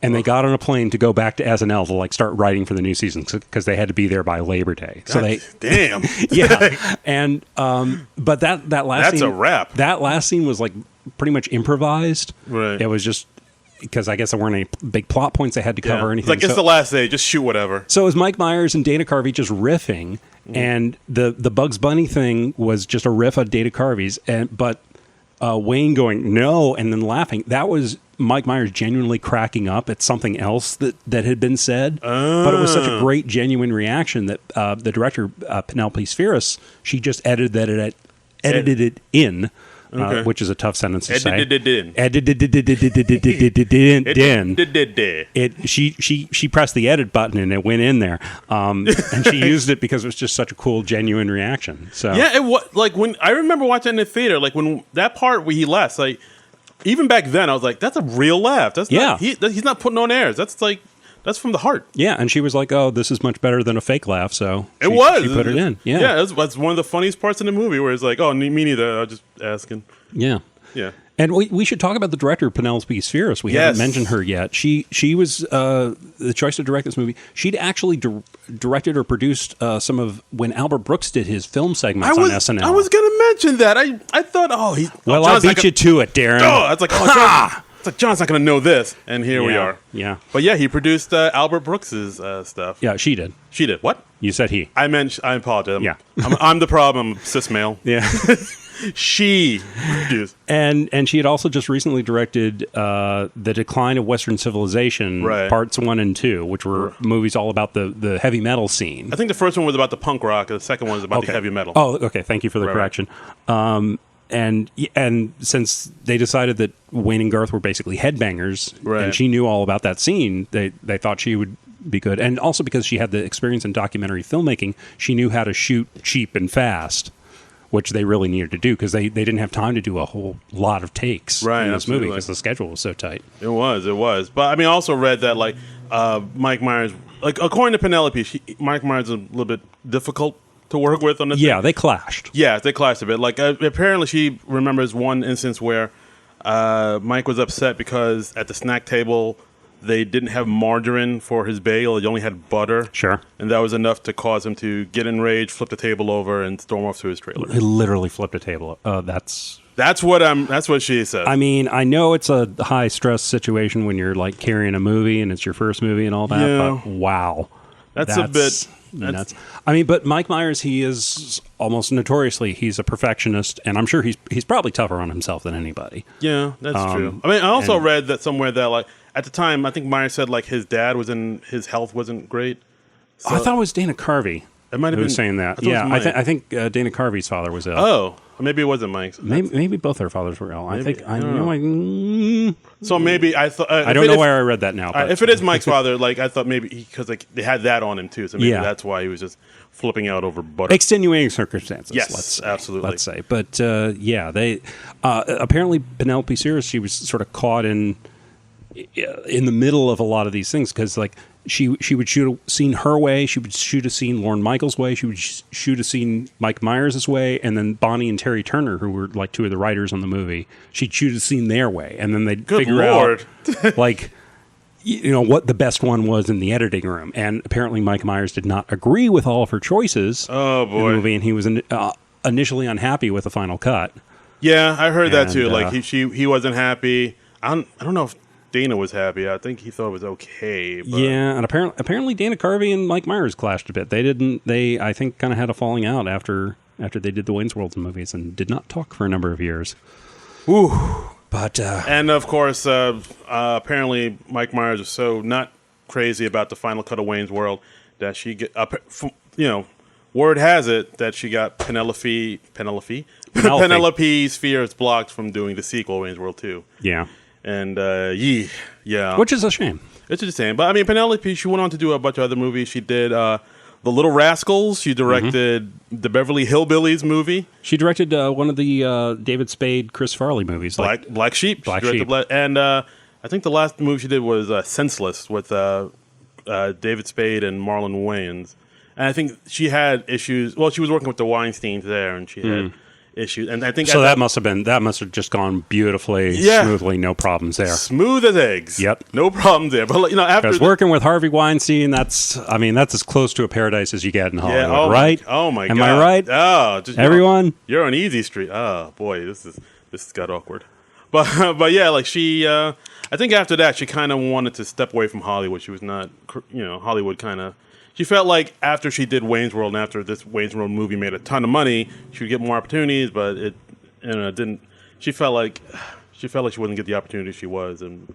and they got on a plane to go back to SNL to like start writing for the new season because they had to be there by Labor Day. So damn. Yeah. And but that last that's scene, a wrap. That last scene was like pretty much improvised. Right. It was just because I guess there weren't any big plot points they had to cover or anything. It's like, it's the last day, just shoot whatever. So it was Mike Myers and Dana Carvey just riffing, and the Bugs Bunny thing was just a riff of Dana Carvey's, but Wayne going no and then laughing. That was Mike Myers genuinely cracking up at something else that had been said. But it was such a great, genuine reaction that the director, Penelope Spheris, she just edited it in. Okay. Which is a tough sentence to say. She pressed the edit button and it went in there, and she used it because it was just such a cool, genuine reaction. So yeah, it was like when I remember watching it in the theater, like when that part where he laughs, like even back then I was like, that's a real laugh. That's not, he's not putting on airs. That's like. That's from the heart. Yeah, and she was like, "Oh, this is much better than a fake laugh." So she put it in. Yeah, that's one of the funniest parts in the movie where it's like, "Oh, me neither." I was just asking. Yeah. And we should talk about the director, Penelope Spheris. We haven't mentioned her yet. She was the choice to direct this movie. She'd actually directed or produced some of when Albert Brooks did his film segments on SNL. I was going to mention that. I thought, I beat you to it, Darren. Oh, that's like, it's like, John's not going to know this, and here we are. Yeah. But yeah, he produced Albert Brooks's stuff. Yeah, she did. She did. What? You said he. I apologize. Yeah. I'm the problem, cis male. Yeah. She produced. And she had also just recently directed The Decline of Western Civilization, Parts 1 and 2, which were movies all about the heavy metal scene. I think the first one was about the punk rock, and the second one was about the heavy metal. Oh, okay. Thank you for the correction. And since they decided that Wayne and Garth were basically headbangers, and she knew all about that scene, they thought she would be good. And also because she had the experience in documentary filmmaking, she knew how to shoot cheap and fast, which they really needed to do because they didn't have time to do a whole lot of takes in this movie because the schedule was so tight. It was. But I mean, I also read that like Mike Myers, like according to Penelope, Mike Myers is a little bit difficult to work with on this. Yeah, they clashed. Yeah, they clashed a bit. Like apparently, she remembers one instance where Mike was upset because at the snack table they didn't have margarine for his bagel; they only had butter. Sure, and that was enough to cause him to get enraged, flip the table over, and storm off to his trailer. He literally flipped a table. That's what she said. I mean, I know it's a high stress situation when you're like carrying a movie and it's your first movie and all that. But wow, that's a bit. Nuts. I mean, but Mike Myers, he is almost notoriously, he's a perfectionist, and I'm sure he's probably tougher on himself than anybody. Yeah, that's true. I mean, I also read that somewhere that like at the time, I think Myers said like his dad his health wasn't great. So I thought it was Dana Carvey. It might have been saying that. Yeah, I think Dana Carvey's father was ill. Oh, maybe it wasn't Mike's. Maybe both their fathers were ill. I know. So maybe I thought. I don't know where I read that now. But. If it is Mike's father, like I thought maybe because like they had that on him too, so maybe that's why he was just flipping out over butter. Extenuating circumstances. Yes, absolutely. Let's say, but they apparently Penelope Spheris, she was sort of caught in the middle of a lot of these things because like. She would shoot a scene her way. She would shoot a scene Lorne Michaels' way. She would shoot a scene Mike Myers' way. And then Bonnie and Terry Turner, who were like two of the writers on the movie, she'd shoot a scene their way. And then they'd figure out like, what the best one was in the editing room. And apparently Mike Myers did not agree with all of her choices in the movie. And he was initially unhappy with the final cut. Yeah, I heard that too. Like he wasn't happy. I don't know if Dana was happy. I think he thought it was okay. But. Yeah, and apparently Dana Carvey and Mike Myers clashed a bit. They I think kind of had a falling out after they did the Wayne's World movies and did not talk for a number of years. Ooh. But and of course, apparently Mike Myers was so not crazy about the final cut of Wayne's World that she get word has it that she got Penelope Spheris blocked from doing the sequel Wayne's World 2. Yeah. And yeah, which is a shame. It's a shame, but I mean, Penelope. She went on to do a bunch of other movies. She did The Little Rascals. She directed the Beverly Hillbillies movie. She directed one of the David Spade, Chris Farley movies. Black Sheep. Black Sheep. And I think the last movie she did was Senseless with David Spade and Marlon Wayans. And I think she had issues. Well, she was working with the Weinsteins there, and she had issues. And I think so. That must have just gone beautifully, smoothly, no problems there. Smooth as eggs. Yep, no problems there. But after working with Harvey Weinstein, that's as close to a paradise as you get in Hollywood, right? Oh my God! Am I right? Oh, everyone, you're on easy street. Oh boy, this got awkward. But yeah, she. I think after that, she kind of wanted to step away from Hollywood. She was not, Hollywood kind of. She felt like after she did Wayne's World, and after this Wayne's World movie made a ton of money, she would get more opportunities. But it didn't. She felt like she wouldn't get the opportunity she was, and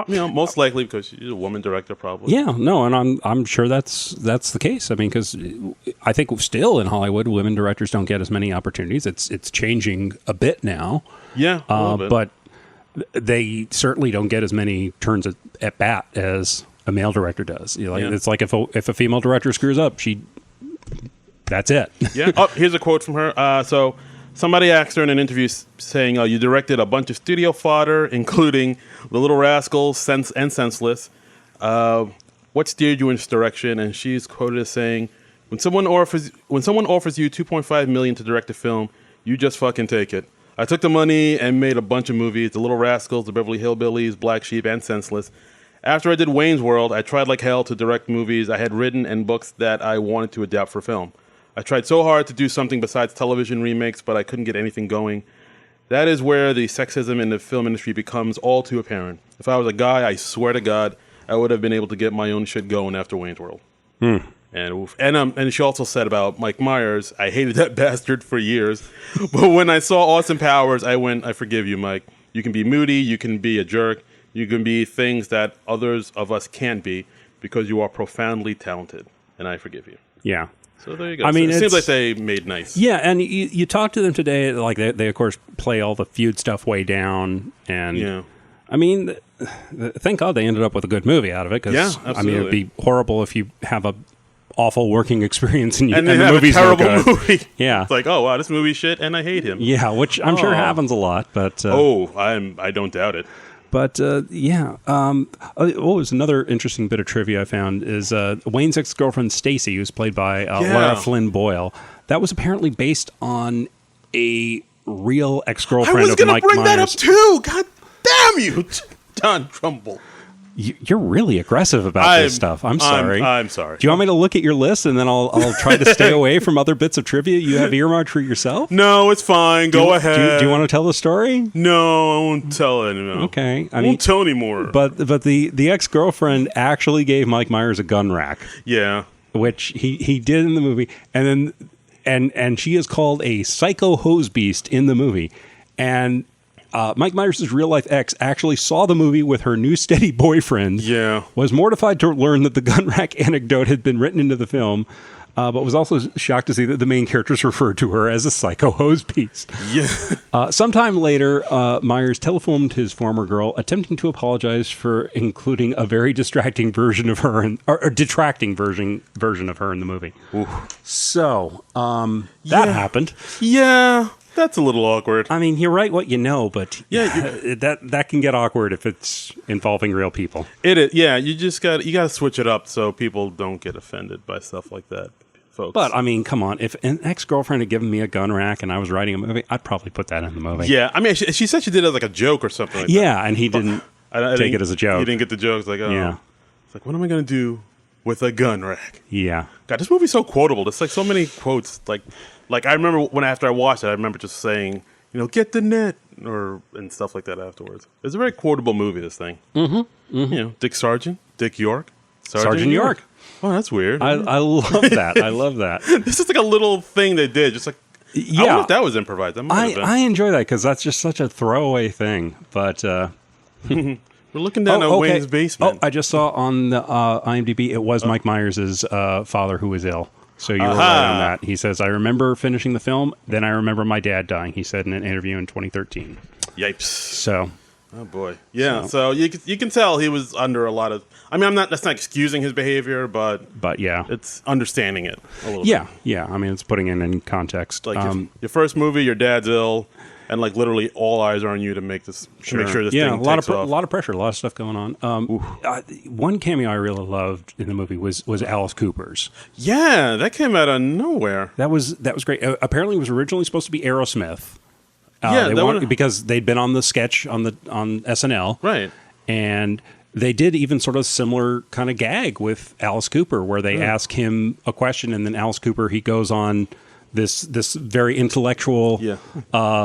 most likely because she's a woman director, probably. Yeah, no, and I'm sure that's the case. I mean, because I think still in Hollywood, women directors don't get as many opportunities. It's changing a bit now. Yeah, a little bit. But they certainly don't get as many turns at bat as a male director does. It's like if a female director screws up, that's it. Yeah. Oh, here's a quote from her. So somebody asked her in an interview saying, "You directed a bunch of studio fodder, including The Little Rascals and Senseless. What steered you in this direction?" And she's quoted as saying, "When someone offers you $2.5 million to direct a film, you just fucking take it. I took the money and made a bunch of movies: The Little Rascals, The Beverly Hillbillies, Black Sheep, and Senseless. After I did Wayne's World, I tried like hell to direct movies I had written and books that I wanted to adapt for film. I tried so hard to do something besides television remakes, but I couldn't get anything going. That is where the sexism in the film industry becomes all too apparent. If I was a guy, I swear to God, I would have been able to get my own shit going after Wayne's World." And she also said about Mike Myers, "I hated that bastard for years, but when I saw Austin Powers, I went, I forgive you, Mike. You can be moody, you can be a jerk, you can be things that others of us can't be because you are profoundly talented, and I forgive you." Yeah. So there you go. I mean, it seems like they made nice. Yeah, and you talk to them today, like they of course play all the feud stuff way down, and I mean, thank God they ended up with a good movie out of it. Cause, absolutely. I mean, it'd be horrible if you have a awful working experience and the movie's no good. Terrible movie. Yeah, it's like, oh wow, this movie's shit, and I hate him. Yeah, which I'm sure happens a lot, but I don't doubt it. But what was another interesting bit of trivia I found is Wayne's ex-girlfriend Stacy, who's played by Laura Flynn Boyle. That was apparently based on a real ex-girlfriend of Mike Myers. I was going to bring that up too. God damn you, Don Trumbull. You're really aggressive about this stuff. I'm sorry. I'm sorry. Do you want me to look at your list and then I'll try to stay away from other bits of trivia you have earmarked for yourself? No, it's fine. Go ahead. Do you want to tell the story? No, I won't tell it. No. Okay. I won't tell anymore. But the ex-girlfriend actually gave Mike Myers a gun rack. Yeah. Which he did in the movie. And then and she is called a psycho hose beast in the movie. And Mike Myers' real-life ex actually saw the movie with her new steady boyfriend. Yeah. Was mortified to learn that the gun rack anecdote had been written into the film, but was also shocked to see that the main characters referred to her as a psycho hose beast. Yeah. Sometime later, Myers telephoned his former girl, attempting to apologize for including a very distracting version of her, or detracting version of her in the movie. Ooh. So, that happened. Yeah. That's a little awkward. I mean, you're right what you know, but that can get awkward if it's involving real people. It is. Yeah, you got to switch it up so people don't get offended by stuff like that, folks. But I mean, come on, if an ex-girlfriend had given me a gun rack and I was writing a movie, I'd probably put that in the movie. Yeah, I mean, she said she did it as like a joke or something like that. Yeah, and he didn't take it as a joke. He didn't get the joke. It's like, it's like, what am I going to do with a gun rack? Yeah. God, this movie's so quotable. There's like so many quotes. Like I remember after I watched it, I remember just saying, get the net and stuff like that afterwards. It's a very quotable movie, this thing. Mm-hmm. Mm-hmm. Dick Sargent, Dick York. Sergeant York. Oh, that's weird. I love that. I love that. This is like a little thing they did. Just like, I wonder if that was improvised. I enjoy that because that's just such a throwaway thing. But we're looking down at Wayne's basement. Oh, I just saw on the IMDb it was Mike Myers' father who was ill. So you were right on that. He says, I remember finishing the film, then I remember my dad dying, he said in an interview in 2013. Yipes. So, Oh boy, yeah. So you can tell he was under a lot of. I mean, that's not excusing his behavior, but yeah, it's understanding it a little. Yeah, bit. yeah. I mean, it's putting it in context. Like your first movie, your dad's ill, and like literally all eyes are on you to make this. To make sure this thing takes off. A lot of pressure, a lot of stuff going on. One cameo I really loved in the movie was Alice Cooper's. Yeah, that came out of nowhere. That was great. Apparently, it was originally supposed to be Aerosmith. Because they'd been on the sketch on SNL, right? And they did even sort of similar kind of gag with Alice Cooper, where they ask him a question, and then Alice Cooper he goes on this very intellectual. Yeah,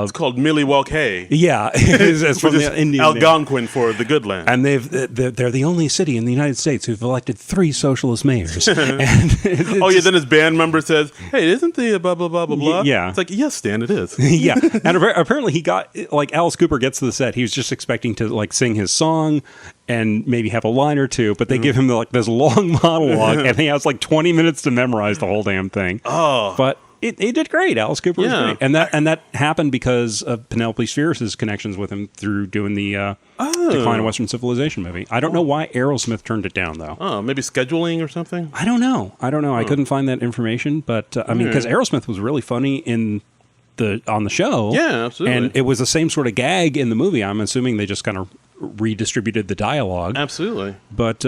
it's called Millie Walk Hay. Yeah, it's from the Indian Algonquin for the good land, and they're the only city in the United States who've elected 3 socialist mayors. Then his band member says, "Hey, isn't the blah blah blah blah blah?" Yeah, it's like, yes, Stan, it is. Yeah, and apparently he got like Alice Cooper gets to the set. He was just expecting to like sing his song and maybe have a line or two, but they give him this long monologue, and he has like 20 minutes to memorize the whole damn thing. Oh, but. He did great. Alice Cooper was great, and that happened because of Penelope Spheeris' connections with him through doing the Decline of Western Civilization movie. I don't know why Aerosmith turned it down though. Oh, maybe scheduling or something. I don't know. I couldn't find that information, but I mean, because Aerosmith was really funny on the show. Yeah, absolutely. And it was the same sort of gag in the movie. I'm assuming they just kind of redistributed the dialogue. Absolutely. But.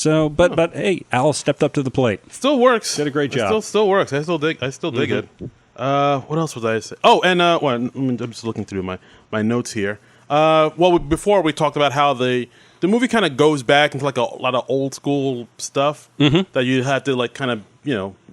But hey, Alice stepped up to the plate. Still works. Did a great job. It still works. I still dig it. What else was I say? Oh, and I'm just looking through my notes here. Before we talked about how the movie kind of goes back into like a lot of old school stuff that you had to like kind of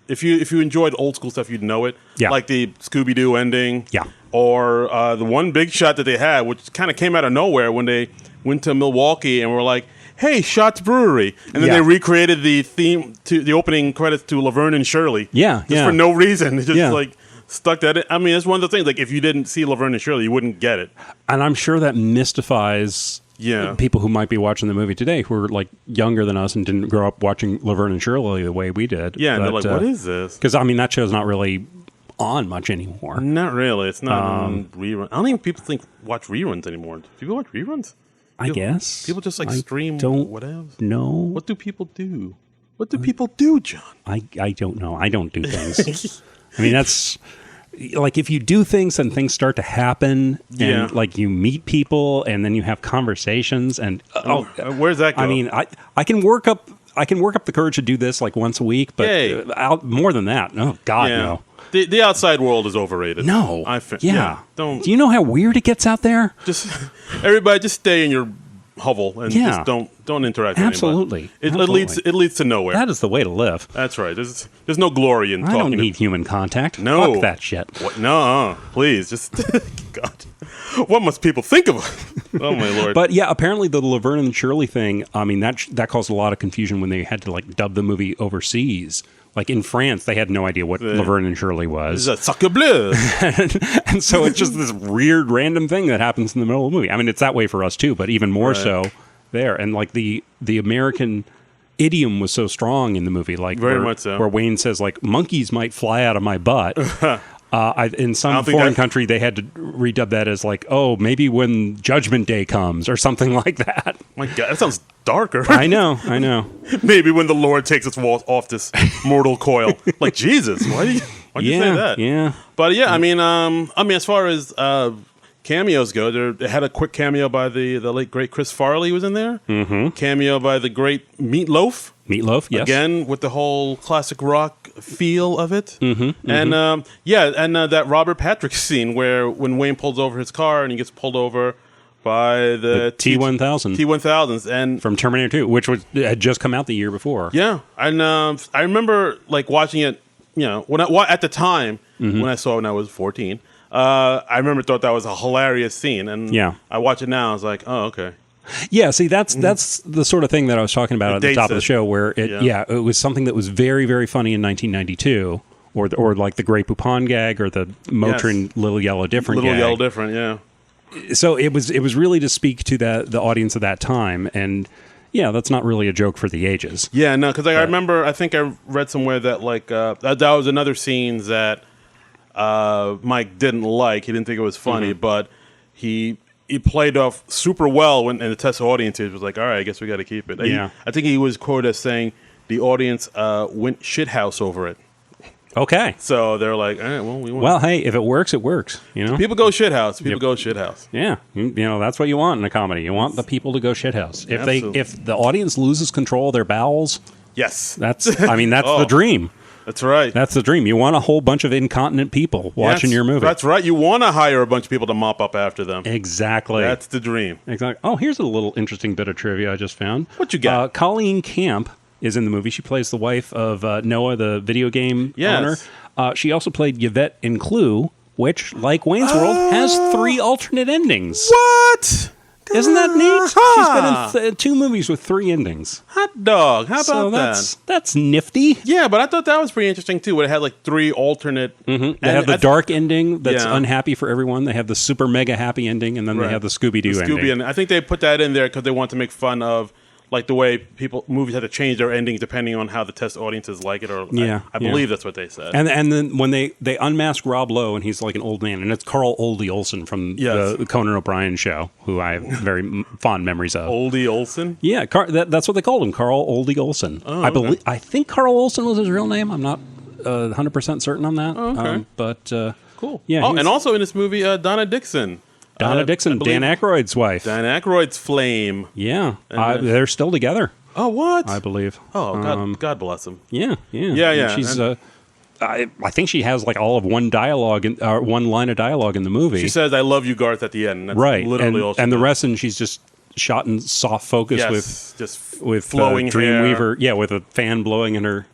if you enjoyed old school stuff you'd know it. Yeah. Like the Scooby-Doo ending. Yeah. Or the one big shot that they had, which kind of came out of nowhere when they went to Milwaukee and were like, "Hey, Shots Brewery," and then they recreated the theme to the opening credits to Laverne and Shirley. Yeah, just for no reason. It just like stuck that in. I mean, it's one of the things. Like if you didn't see Laverne and Shirley, you wouldn't get it. And I'm sure that mystifies people who might be watching the movie today, who are like younger than us and didn't grow up watching Laverne and Shirley the way we did. Yeah, and they're like, "What is this?" Because I mean, that show's not really on much anymore. Not really. It's not on rerun. I don't even people watch reruns anymore. Do people watch reruns? I guess people just like stream whatever. No. What do people do? What do people do, John? I don't know. I don't do things. I mean, that's like if you do things and things start to happen, and like you meet people and then you have conversations, and where's that go? I mean, I can work up the courage to do this like once a week, but more than that, no, God, no. The outside world is overrated. No. Don't. Do you know how weird it gets out there? Everybody just stay in your hovel and just don't interact with Absolutely. anybody. It leads to nowhere. That is the way to live. That's right. There's no glory in talking. I don't need human contact. No. Fuck that shit. What? No, please. Just God. What must people think of us? Oh my Lord. But yeah, apparently the Laverne and Shirley thing, I mean, that caused a lot of confusion when they had to like dub the movie overseas. Like in France, they had no idea what Laverne and Shirley was. It's a sacre bleu. And so it's just this weird, random thing that happens in the middle of the movie. I mean, it's that way for us too, but even more so there. And like the American idiom was so strong in the movie, like very much so. Where Wayne says like monkeys might fly out of my butt. In some foreign country, they had to redub that as like, oh, maybe when Judgment Day comes or something like that. My God, that sounds darker. I know. Maybe when the Lord takes its walls off this mortal coil. Like, Jesus, why'd you say that? Yeah. But yeah, I mean, as far as cameos go, they had a quick cameo by the late great Chris Farley was in there. Mm-hmm. Cameo by the great Meatloaf. Meatloaf, yes. Again, with the whole classic rock feel of it. Mm-hmm, and that Robert Patrick scene where when Wayne pulls over his car and he gets pulled over by the T-1000. T-1000s and from Terminator 2, which had just come out the year before. Yeah, and I remember like watching it. When at the time when I saw it when I was 14, I thought that was a hilarious scene, and I watch it now. I was like, oh, okay. Yeah, see, that's the sort of thing that I was talking about at the top of the show, where it was something that was very, very funny in 1992, or like the Great Poupon gag, or the Motrin Little Yellow Different gag. Little Yellow Different, yeah. So it was really to speak to the audience of that time, and that's not really a joke for the ages. Yeah, no, because I remember, I think I read somewhere that like that was another scene that Mike didn't like. He didn't think it was funny, but he it played off super well when and the test audiences was like, all right, I guess we got to keep it. Yeah. I think he was quoted as saying the audience went shithouse over it. Okay. So they're like, all right, well, we want. Well, hey, if it works, it works. You know, People go shithouse. People go shithouse. yeah, you know that's what you want in a comedy. You want the people to go shithouse. If the audience loses control of their bowels, Yes, that's the dream. That's right. That's the dream. You want a whole bunch of incontinent people watching your movie. That's right. You want to hire a bunch of people to mop up after them. Exactly. That's the dream. Exactly. Oh, here's a little interesting bit of trivia I just found. What you got? Colleen Camp is in the movie. She plays the wife of Noah, the video game owner. She also played Yvette in Clue, which, like Wayne's World, has 3 alternate endings. What? Isn't that neat? She's been in 2 movies with 3 endings. Hot dog. How about that? That's nifty. Yeah, but I thought that was pretty interesting, too, where it had like 3 alternate... Mm-hmm. They have the dark ending that's unhappy for everyone. They have the super mega happy ending, and then they have the Scooby-Doo ending. I think they put that in there because they want to make fun of like the way movies had to change their endings depending on how the test audiences like it. Or I believe that's what they said. And then when they unmask Rob Lowe and he's like an old man, and it's Carl Oldie Olsen from the Conan O'Brien show, who I have very fond memories of. Oldie Olsen? Yeah, that's what they called him, Carl Oldie Olsen. Oh, okay. I think Carl Olsen was his real name. I'm not 100% certain on that. Oh, okay. But cool. Yeah. And also in this movie, Donna Dixon. Dan Aykroyd's wife. Dan Aykroyd's flame. Yeah. They're still together. Oh, what? I believe. Oh, God bless him. Yeah. Yeah. She's I think she has like all of one line of dialogue in the movie. She says, "I love you, Garth," at the end. That's right. Literally all she and the does. rest, and she's just shot in soft focus with flowing Dreamweaver. hair. Yeah, with a fan blowing in her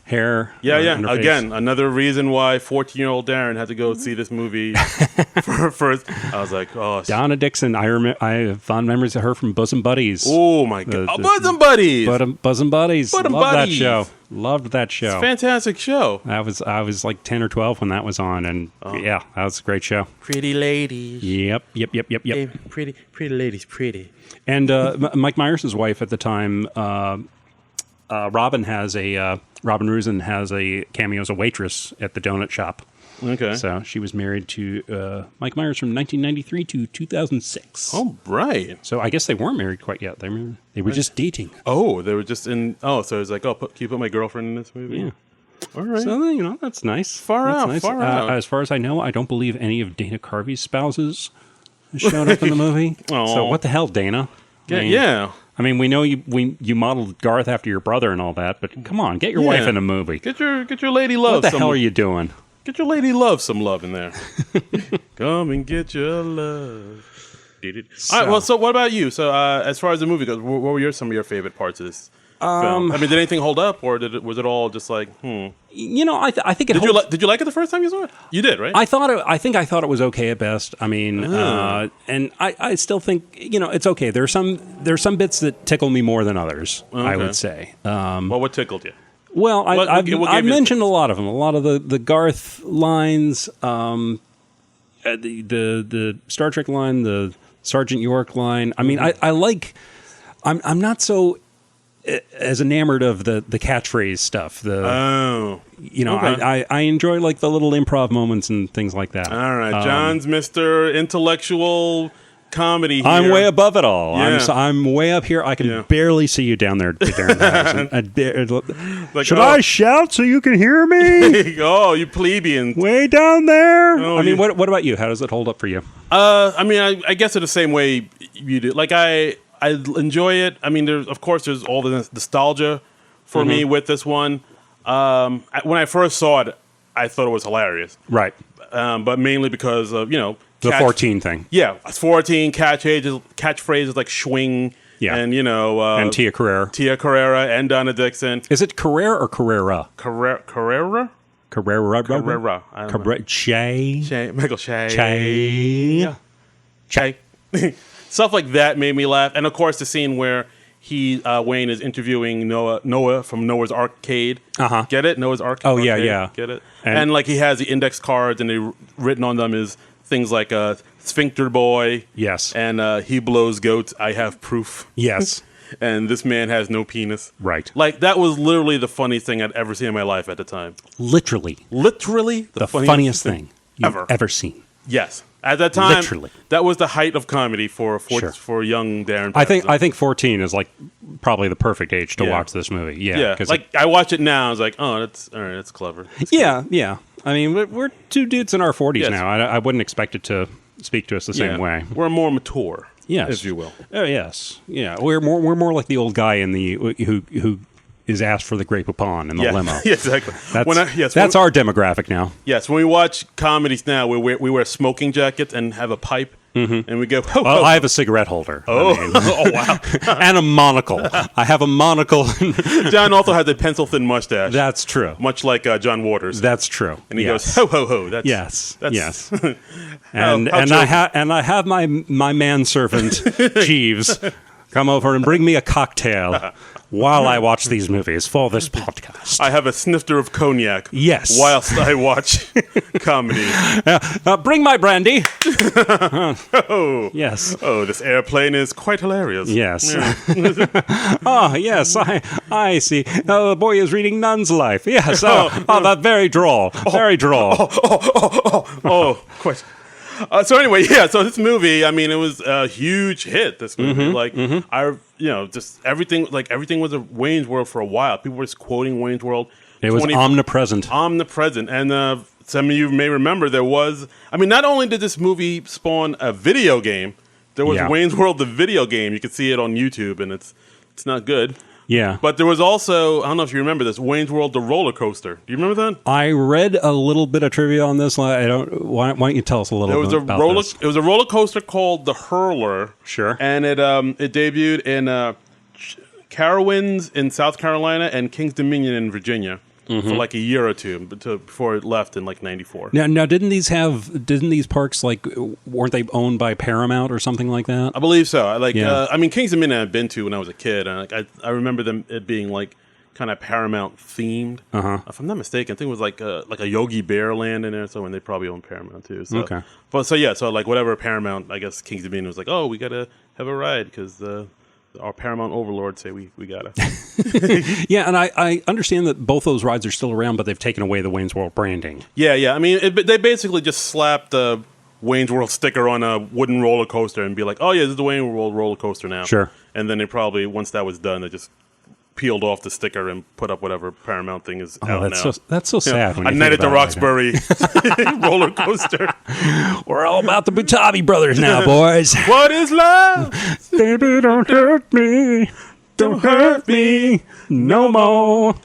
hair. Yeah. in her Again, face. another reason why 14-year-old Darren had to go see this movie first. I was like, oh. Donna Dixon. I have fond memories of her from Bosom Buddies. Oh my God, Bosom Buddies. Bosom Buddies. Bosom Loved Buddies. that show. Loved that show. It's a fantastic show. I was like 10 or 12 when that was on, and that was a great show. Pretty ladies. Yep. Hey, pretty ladies, pretty. And Mike Myers' wife at the time, Robin Rusin has a cameo as a waitress at the donut shop. Okay. So she was married to Mike Myers from 1993 to 2006. Oh, right. So I guess they weren't married quite yet. They were just dating. Oh, they were just in. Oh, so it was like, can you put my girlfriend in this movie? Yeah. All right. So, that's nice. Far out. As far as I know, I don't believe any of Dana Carvey's spouses showed up in the movie. So what the hell, Dana? Yeah. I mean, we know you modeled Garth after your brother and all that, but come on, get your wife in a movie. Get your lady love. What the hell are you doing? Get your lady love some love in there. Come and get your love. All right. Well, so what about you? So as far as the movie goes, what were some of your favorite parts of this film? I mean, did anything hold up, or was it all just like, I think it. Did you like it the first time you saw it? You did, right? I thought it was okay at best. I mean, and I still think it's okay. There's some bits that tickle me more than others. Okay. I would say. Well, what tickled you? Well, I've mentioned a lot of them. A lot of the Garth lines, the Star Trek line, the Sergeant York line. I mean, I'm not so as enamored of the catchphrase stuff. I enjoy like the little improv moments and things like that. All right, John's Mr. Intellectual Comedy here. I'm way above it all. Yeah. I'm way up here. I can barely see you down there. Like, should I shout so you can hear me? Oh, you plebeian. Way down there. Oh, I mean, what about you? How does it hold up for you? I mean, I guess in the same way you do. Like, I enjoy it. I mean, there's all the nostalgia for me with this one. When I first saw it, I thought it was hilarious. Right. But mainly because of, the 14 thing. Yeah, 14 catchphrases like swing. Yeah. And, and Tia Carrera and Donna Dixon. Is it Carrera or Carrera? Carrera? Carrera. Michael Che. Che. Stuff like that made me laugh. And, of course, the scene where Wayne is interviewing Noah from Noah's Arcade. Uh-huh. Get it? Noah's Arcade. Oh, yeah. Get it? And like, he has the index cards, and written on them is things like Sphincter Boy. Yes. And he blows goats. I have proof. Yes. And this man has no penis. Right. Like, that was literally the funniest thing I'd ever seen in my life at the time. Literally the funniest thing you've ever seen. Yes. At that time, Literally. that was the height of comedy for young Darren Patterson. I think 14 is like probably the perfect age to watch this movie. Yeah. Like I watch it now, I was like, oh, that's all right. That's clever. That's yeah. I mean, we're two dudes in our 40s now. I wouldn't expect it to speak to us the same way. We're more mature, yes, if you will. Oh, yes, yeah. We're more like the old guy in the who is asked for the Grey Poupon in the limo. Yeah, exactly. That's our demographic now. Yes, when we watch comedies now, we wear smoking jackets and have a pipe, and we go. I have a cigarette holder. Oh, oh wow! And a monocle. I have a monocle. John also has a pencil-thin mustache. That's true. Much like John Waters. That's true. And he goes ho ho ho. That's, yes. And I have my manservant Jeeves come over and bring me a cocktail while I watch these movies for this podcast. I have a snifter of cognac. Yes. Whilst I watch comedy. Bring my brandy. Oh. Yes. Oh, this airplane is quite hilarious. Yes. Oh, yes, I see. The boy is reading Nun's Life. Yes. That's very droll. Very droll. Oh, quite. So anyway, so this movie, I mean, it was a huge hit. This movie, just everything was a Wayne's World for a while. People were just quoting Wayne's World. It was omnipresent. And some of you may remember there was. I mean, not only did this movie spawn a video game, there was Wayne's World, the video game. You could see it on YouTube, and it's not good. Yeah. But there was also, I don't know if you remember this, Wayne's World, the roller coaster. Do you remember that? I read a little bit of trivia on this. Why don't you tell us a little bit about this? It was a roller coaster called the Hurler. Sure. And it debuted in Carowinds in South Carolina and Kings Dominion in Virginia for like a year or two before it left in like 94. Now didn't these parks weren't they owned by Paramount or something like that? I believe so. I mean, Kings Dominion I've been to when I was a kid, and I remember it being like kind of Paramount themed. If I'm not mistaken, I think it was like a Yogi Bear land in there. So when they probably own Paramount too. So, okay. But so like whatever Paramount, I guess Kings Dominion was like, oh, we gotta have a ride because our Paramount overlords say we gotta. Yeah, and I understand that both those rides are still around, but they've taken away the Wayne's World branding. Yeah. I mean, they basically just slapped the Wayne's World sticker on a wooden roller coaster and be like, oh yeah, this is the Wayne's World roller coaster now. Sure. And then they probably, once that was done, they just peeled off the sticker and put up whatever Paramount thing is out now. That's so sad. A Night at the Roxbury roller coaster. We're all about the Butabi brothers now, boys. What is love? Baby, don't hurt me. Don't hurt me no more.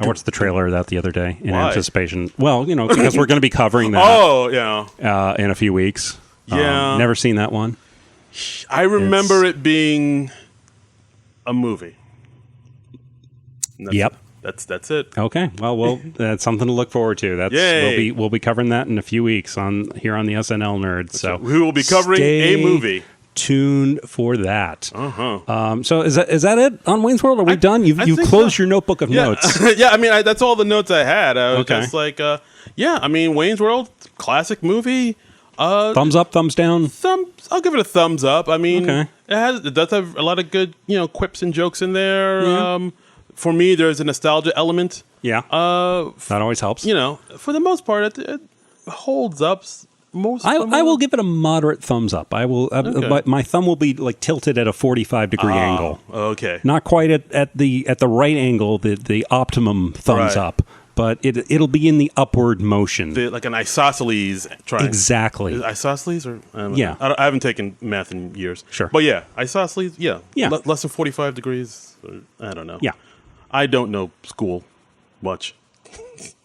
I watched the trailer of that the other day in anticipation. Well, because we're going to be covering that. Oh, yeah. In a few weeks. Yeah. Never seen that one. I remember it being a movie. Yep. That's it. Okay. Well, that's something to look forward to. We'll be covering that in a few weeks here on the SNL Nerds. So we will be covering a movie. Tuned for that. So is that it on Wayne's World? Are we done? You've closed your notebook of notes. Yeah. I mean, that's all the notes I had. I was just like, I mean, Wayne's World, classic movie. Thumbs up, thumbs down. I'll give it a thumbs up. I mean, it does have a lot of good, quips and jokes in there. Yeah. For me, there's a nostalgia element. Yeah. That always helps. For the most part, it holds up. I will give it a moderate thumbs up. I will. My thumb will be tilted at a 45-degree angle. Okay. Not quite at the right angle, the optimum thumbs up. But it'll be in the upward motion. Like an isosceles triangle. Exactly. Is it isosceles? Or, yeah. I haven't taken math in years. Sure. But yeah, isosceles, yeah. Less than 45 degrees. I don't know. Yeah. I don't know school much.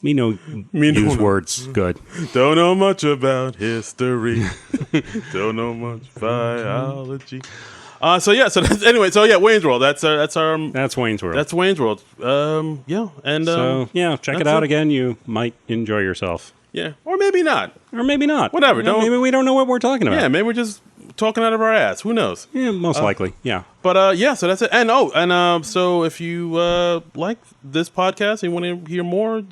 Me use words good. Don't know much about history. Don't know much biology. So Wayne's World. That's Wayne's World. That's Wayne's World. Check it out again. You might enjoy yourself. Yeah, or maybe not. Whatever. Maybe we don't know what we're talking about. Yeah, maybe we're just talking out of our ass. Who knows? Yeah, most likely. Yeah. But so that's it. And so if you like this podcast and you want to hear more,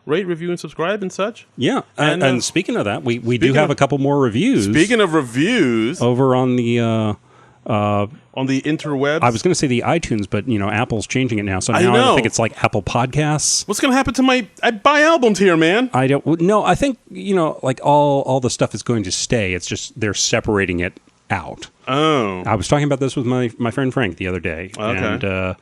rate, review, and subscribe and such. Yeah. And speaking of that, we do have a couple more reviews. Speaking of reviews, over on the on the interwebs. I was going to say the iTunes, but Apple's changing it now. So now I think it's like Apple Podcasts. What's going to happen to I buy albums here, man. I don't know. I think like all the stuff is going to stay. It's just they're separating it out. Oh, I was talking about this with my friend Frank the other day. Okay.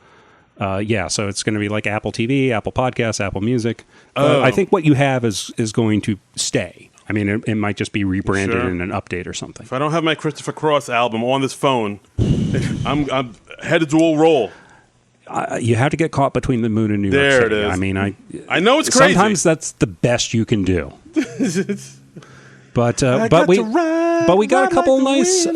And so it's going to be like Apple TV, Apple Podcasts, Apple Music. I think what you have is going to stay. I mean, it might just be rebranded in an update or something. If I don't have my Christopher Cross album on this phone, I'm headed to a roll. You have to get caught between the moon and New York City. There it is. I mean, I know it's crazy. Sometimes that's the best you can do. But we got a couple nice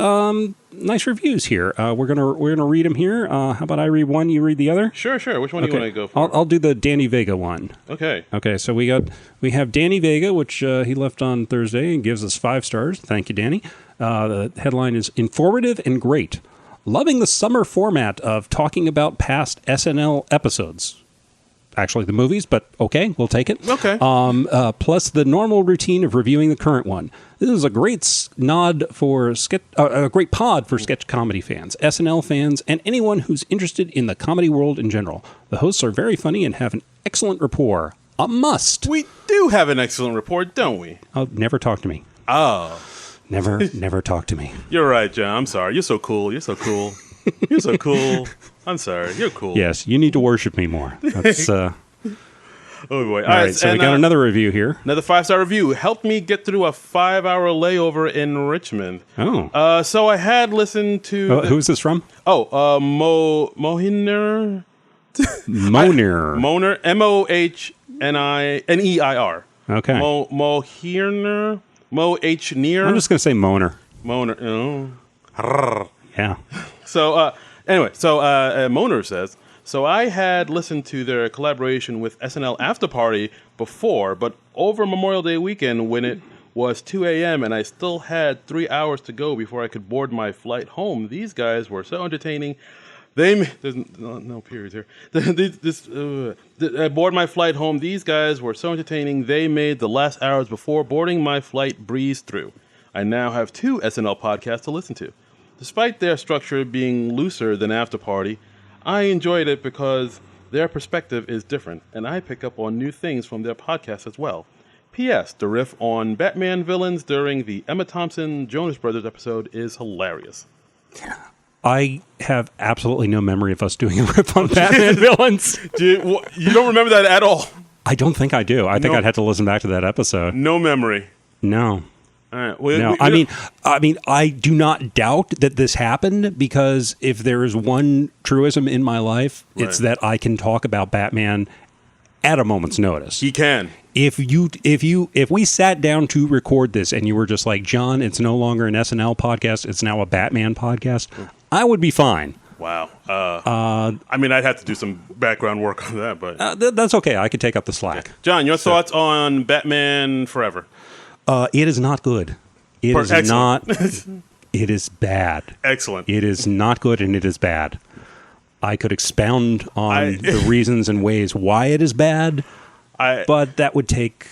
reviews here. We're gonna read them here. How about I read one, you read the other? Sure. Which one do you want to go for? I'll do the Danny Vega one. Okay. So we have Danny Vega, which he left on Thursday and gives us 5 stars. Thank you, Danny. The headline is informative and great. Loving the summer format of talking about past SNL episodes. Actually, the movies, but okay, we'll take it. Okay. Plus the normal routine of reviewing the current one. This is a great a great pod for sketch comedy fans, SNL fans, and anyone who's interested in the comedy world in general. The hosts are very funny and have an excellent rapport. A must. We do have an excellent rapport, don't we? Oh, never talk to me. Oh. Never talk to me. You're right, John. I'm sorry. You're so cool. You're so cool. I'm sorry. You're cool. Yes, you need to worship me more. That's Oh boy! All right, so we got another review here. Another 5-star review. Helped me get through a 5-hour layover in Richmond. Oh. So I had listened to. Who's this from? Mohiner. Moner. Moner. Mohniner. Okay. Mohnir. Mohnir. I'm just gonna say Moner. Moner. Oh. Yeah. So anyway, Moner says, so I had listened to their collaboration with SNL After Party before, but over Memorial Day weekend when it was 2 a.m. and I still had 3 hours to go before I could board my flight home, these guys were so entertaining. There's no periods here. I board my flight home. These guys were so entertaining. They made the last hours before boarding my flight breeze through. I now have 2 SNL podcasts to listen to. Despite their structure being looser than After Party, I enjoyed it because their perspective is different, and I pick up on new things from their podcast as well. P.S. The riff on Batman villains during the Emma Thompson Jonas Brothers episode is hilarious. I have absolutely no memory of us doing a riff on Batman villains. You don't remember that at all? I don't think I do. I think I'd have to listen back to that episode. No memory. No. All right. No, I mean, I do not doubt that this happened because if there is one truism in my life, it's that I can talk about Batman at a moment's notice. He can. If we sat down to record this and you were just like, John, it's no longer an SNL podcast, it's now a Batman podcast, I would be fine. Wow. I mean, I'd have to do some background work on that, but that's okay. I could take up the slack. Okay. John, your thoughts on Batman Forever? It is not good. It is Excellent. not. It is bad. Excellent. It is not good and it is bad. I could expound on the reasons and ways why it is bad, but that would take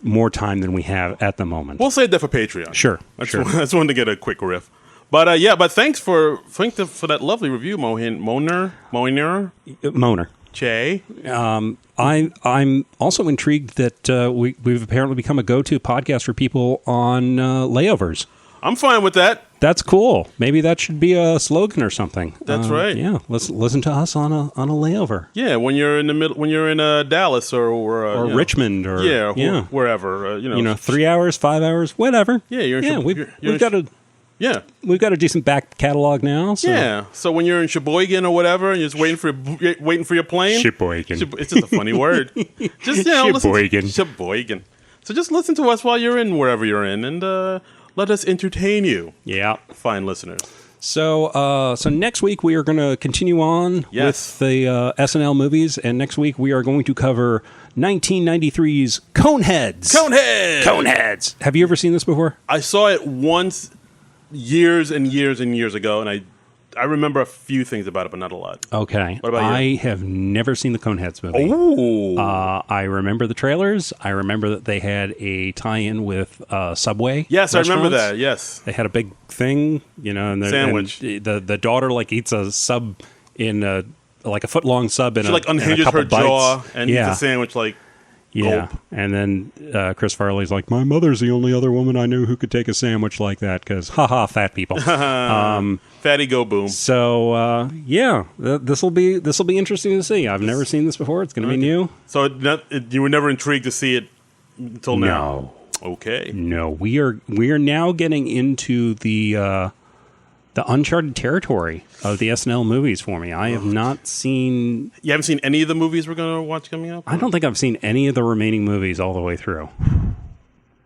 more time than we have at the moment. We'll save that for Patreon. Sure. I just wanted to get a quick riff. But but thanks for that lovely review, Moner. Che. I'm also intrigued that we've apparently become a go-to podcast for people on layovers. I'm fine with that. That's cool. Maybe that should be a slogan or something. That's right. Yeah, let's listen to us on a layover. Yeah, when you're in the middle, when you're in Dallas or Richmond or wherever. 3 hours, 5 hours, whatever. Yeah, we've got a decent back catalog now. So. Yeah, so when you're in Sheboygan or whatever, and you're just waiting for your plane. Sheboygan. It's just a funny word. Just Sheboygan. Sheboygan. So just listen to us while you're in wherever you're in, and let us entertain you. Yeah, fine listeners. So next week we are going to continue on with the SNL movies, and next week we are going to cover 1993's Coneheads. Coneheads. Have you ever seen this before? I saw it once. Years and years and years ago, and I remember a few things about it, but not a lot. Okay. What about you? I have never seen the Coneheads movie. Oh. I remember the trailers. I remember that they had a tie-in with Subway. Yes, I remember restaurants. that. Yes. They had a big thing, and Sandwich. And the daughter eats a sub in a foot-long sub in She in a unhinges couple her jaw bites. and eats a sandwich Yeah, gulp. and then Chris Farley's like, my mother's the only other woman I knew who could take a sandwich like that because, fat people. Fatty go boom. So this will be interesting to see. I've never seen this before. It's going to be new. So you were never intrigued to see it until now? No. Okay. No, we are now getting into the uncharted territory of the SNL movies for me. I have not seen... You haven't seen any of the movies we're going to watch coming up? I don't think I've seen any of the remaining movies all the way through.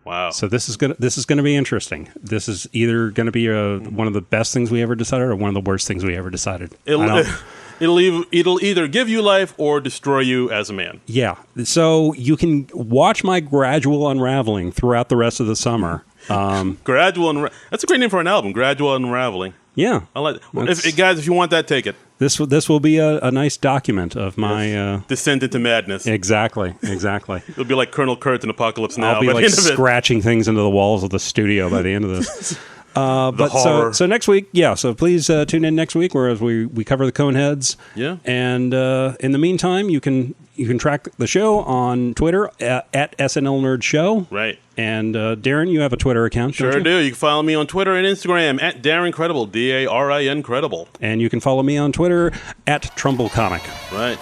Wow. So this is gonna be interesting. This is either going to be one of the best things we ever decided or one of the worst things we ever decided. It'll either give you life or destroy you as a man. Yeah. So you can watch my gradual unraveling throughout the rest of the summer. That's a great name for an album, Gradual Unraveling. Yeah. I like it. Guys, if you want that, take it. This will be a nice document of my... descent into madness. Exactly. It'll be like Colonel Kurtz in Apocalypse Now. I'll be scratching things into the walls of the studio by the end of this. So next week, so please tune in next week, whereas we cover the Coneheads. Yeah. And in the meantime, you can track the show on Twitter at SNL Nerd Show. Right. And Darren, you have a Twitter account, don't you? Sure do. You can follow me on Twitter and Instagram at Darren Credible, DARIN Credible. And you can follow me on Twitter at Trumbull Comic. Right.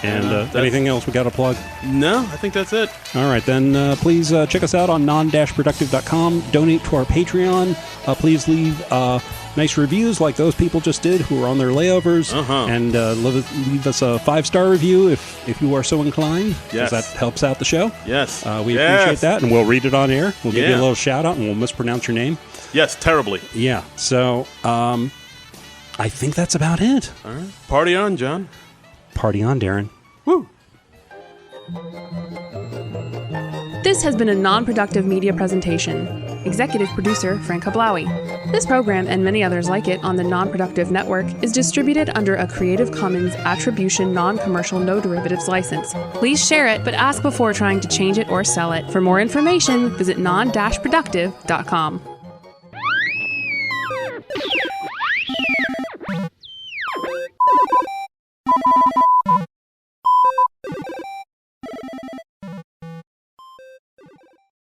And anything else we got to plug? No, I think that's it. All right, then please check us out on Non-Productive.com. Donate to our Patreon. Please leave nice reviews like those people just did who are on their layovers. And leave us a 5-star review if you are so inclined. Yes. Because that helps out the show. Yes. We appreciate that, and we'll read it on air. We'll give you a little shout-out, and we'll mispronounce your name. Yes, terribly. Yeah, so I think that's about it. All right. Party on, John. Party on, Darren. Woo! This has been a non-productive media presentation. Executive producer Frank Hablawi. This program and many others like it on the Non-Productive Network is distributed under a Creative Commons Attribution Non-Commercial No Derivatives license. Please share it, but ask before trying to change it or sell it. For more information, visit non-productive.com.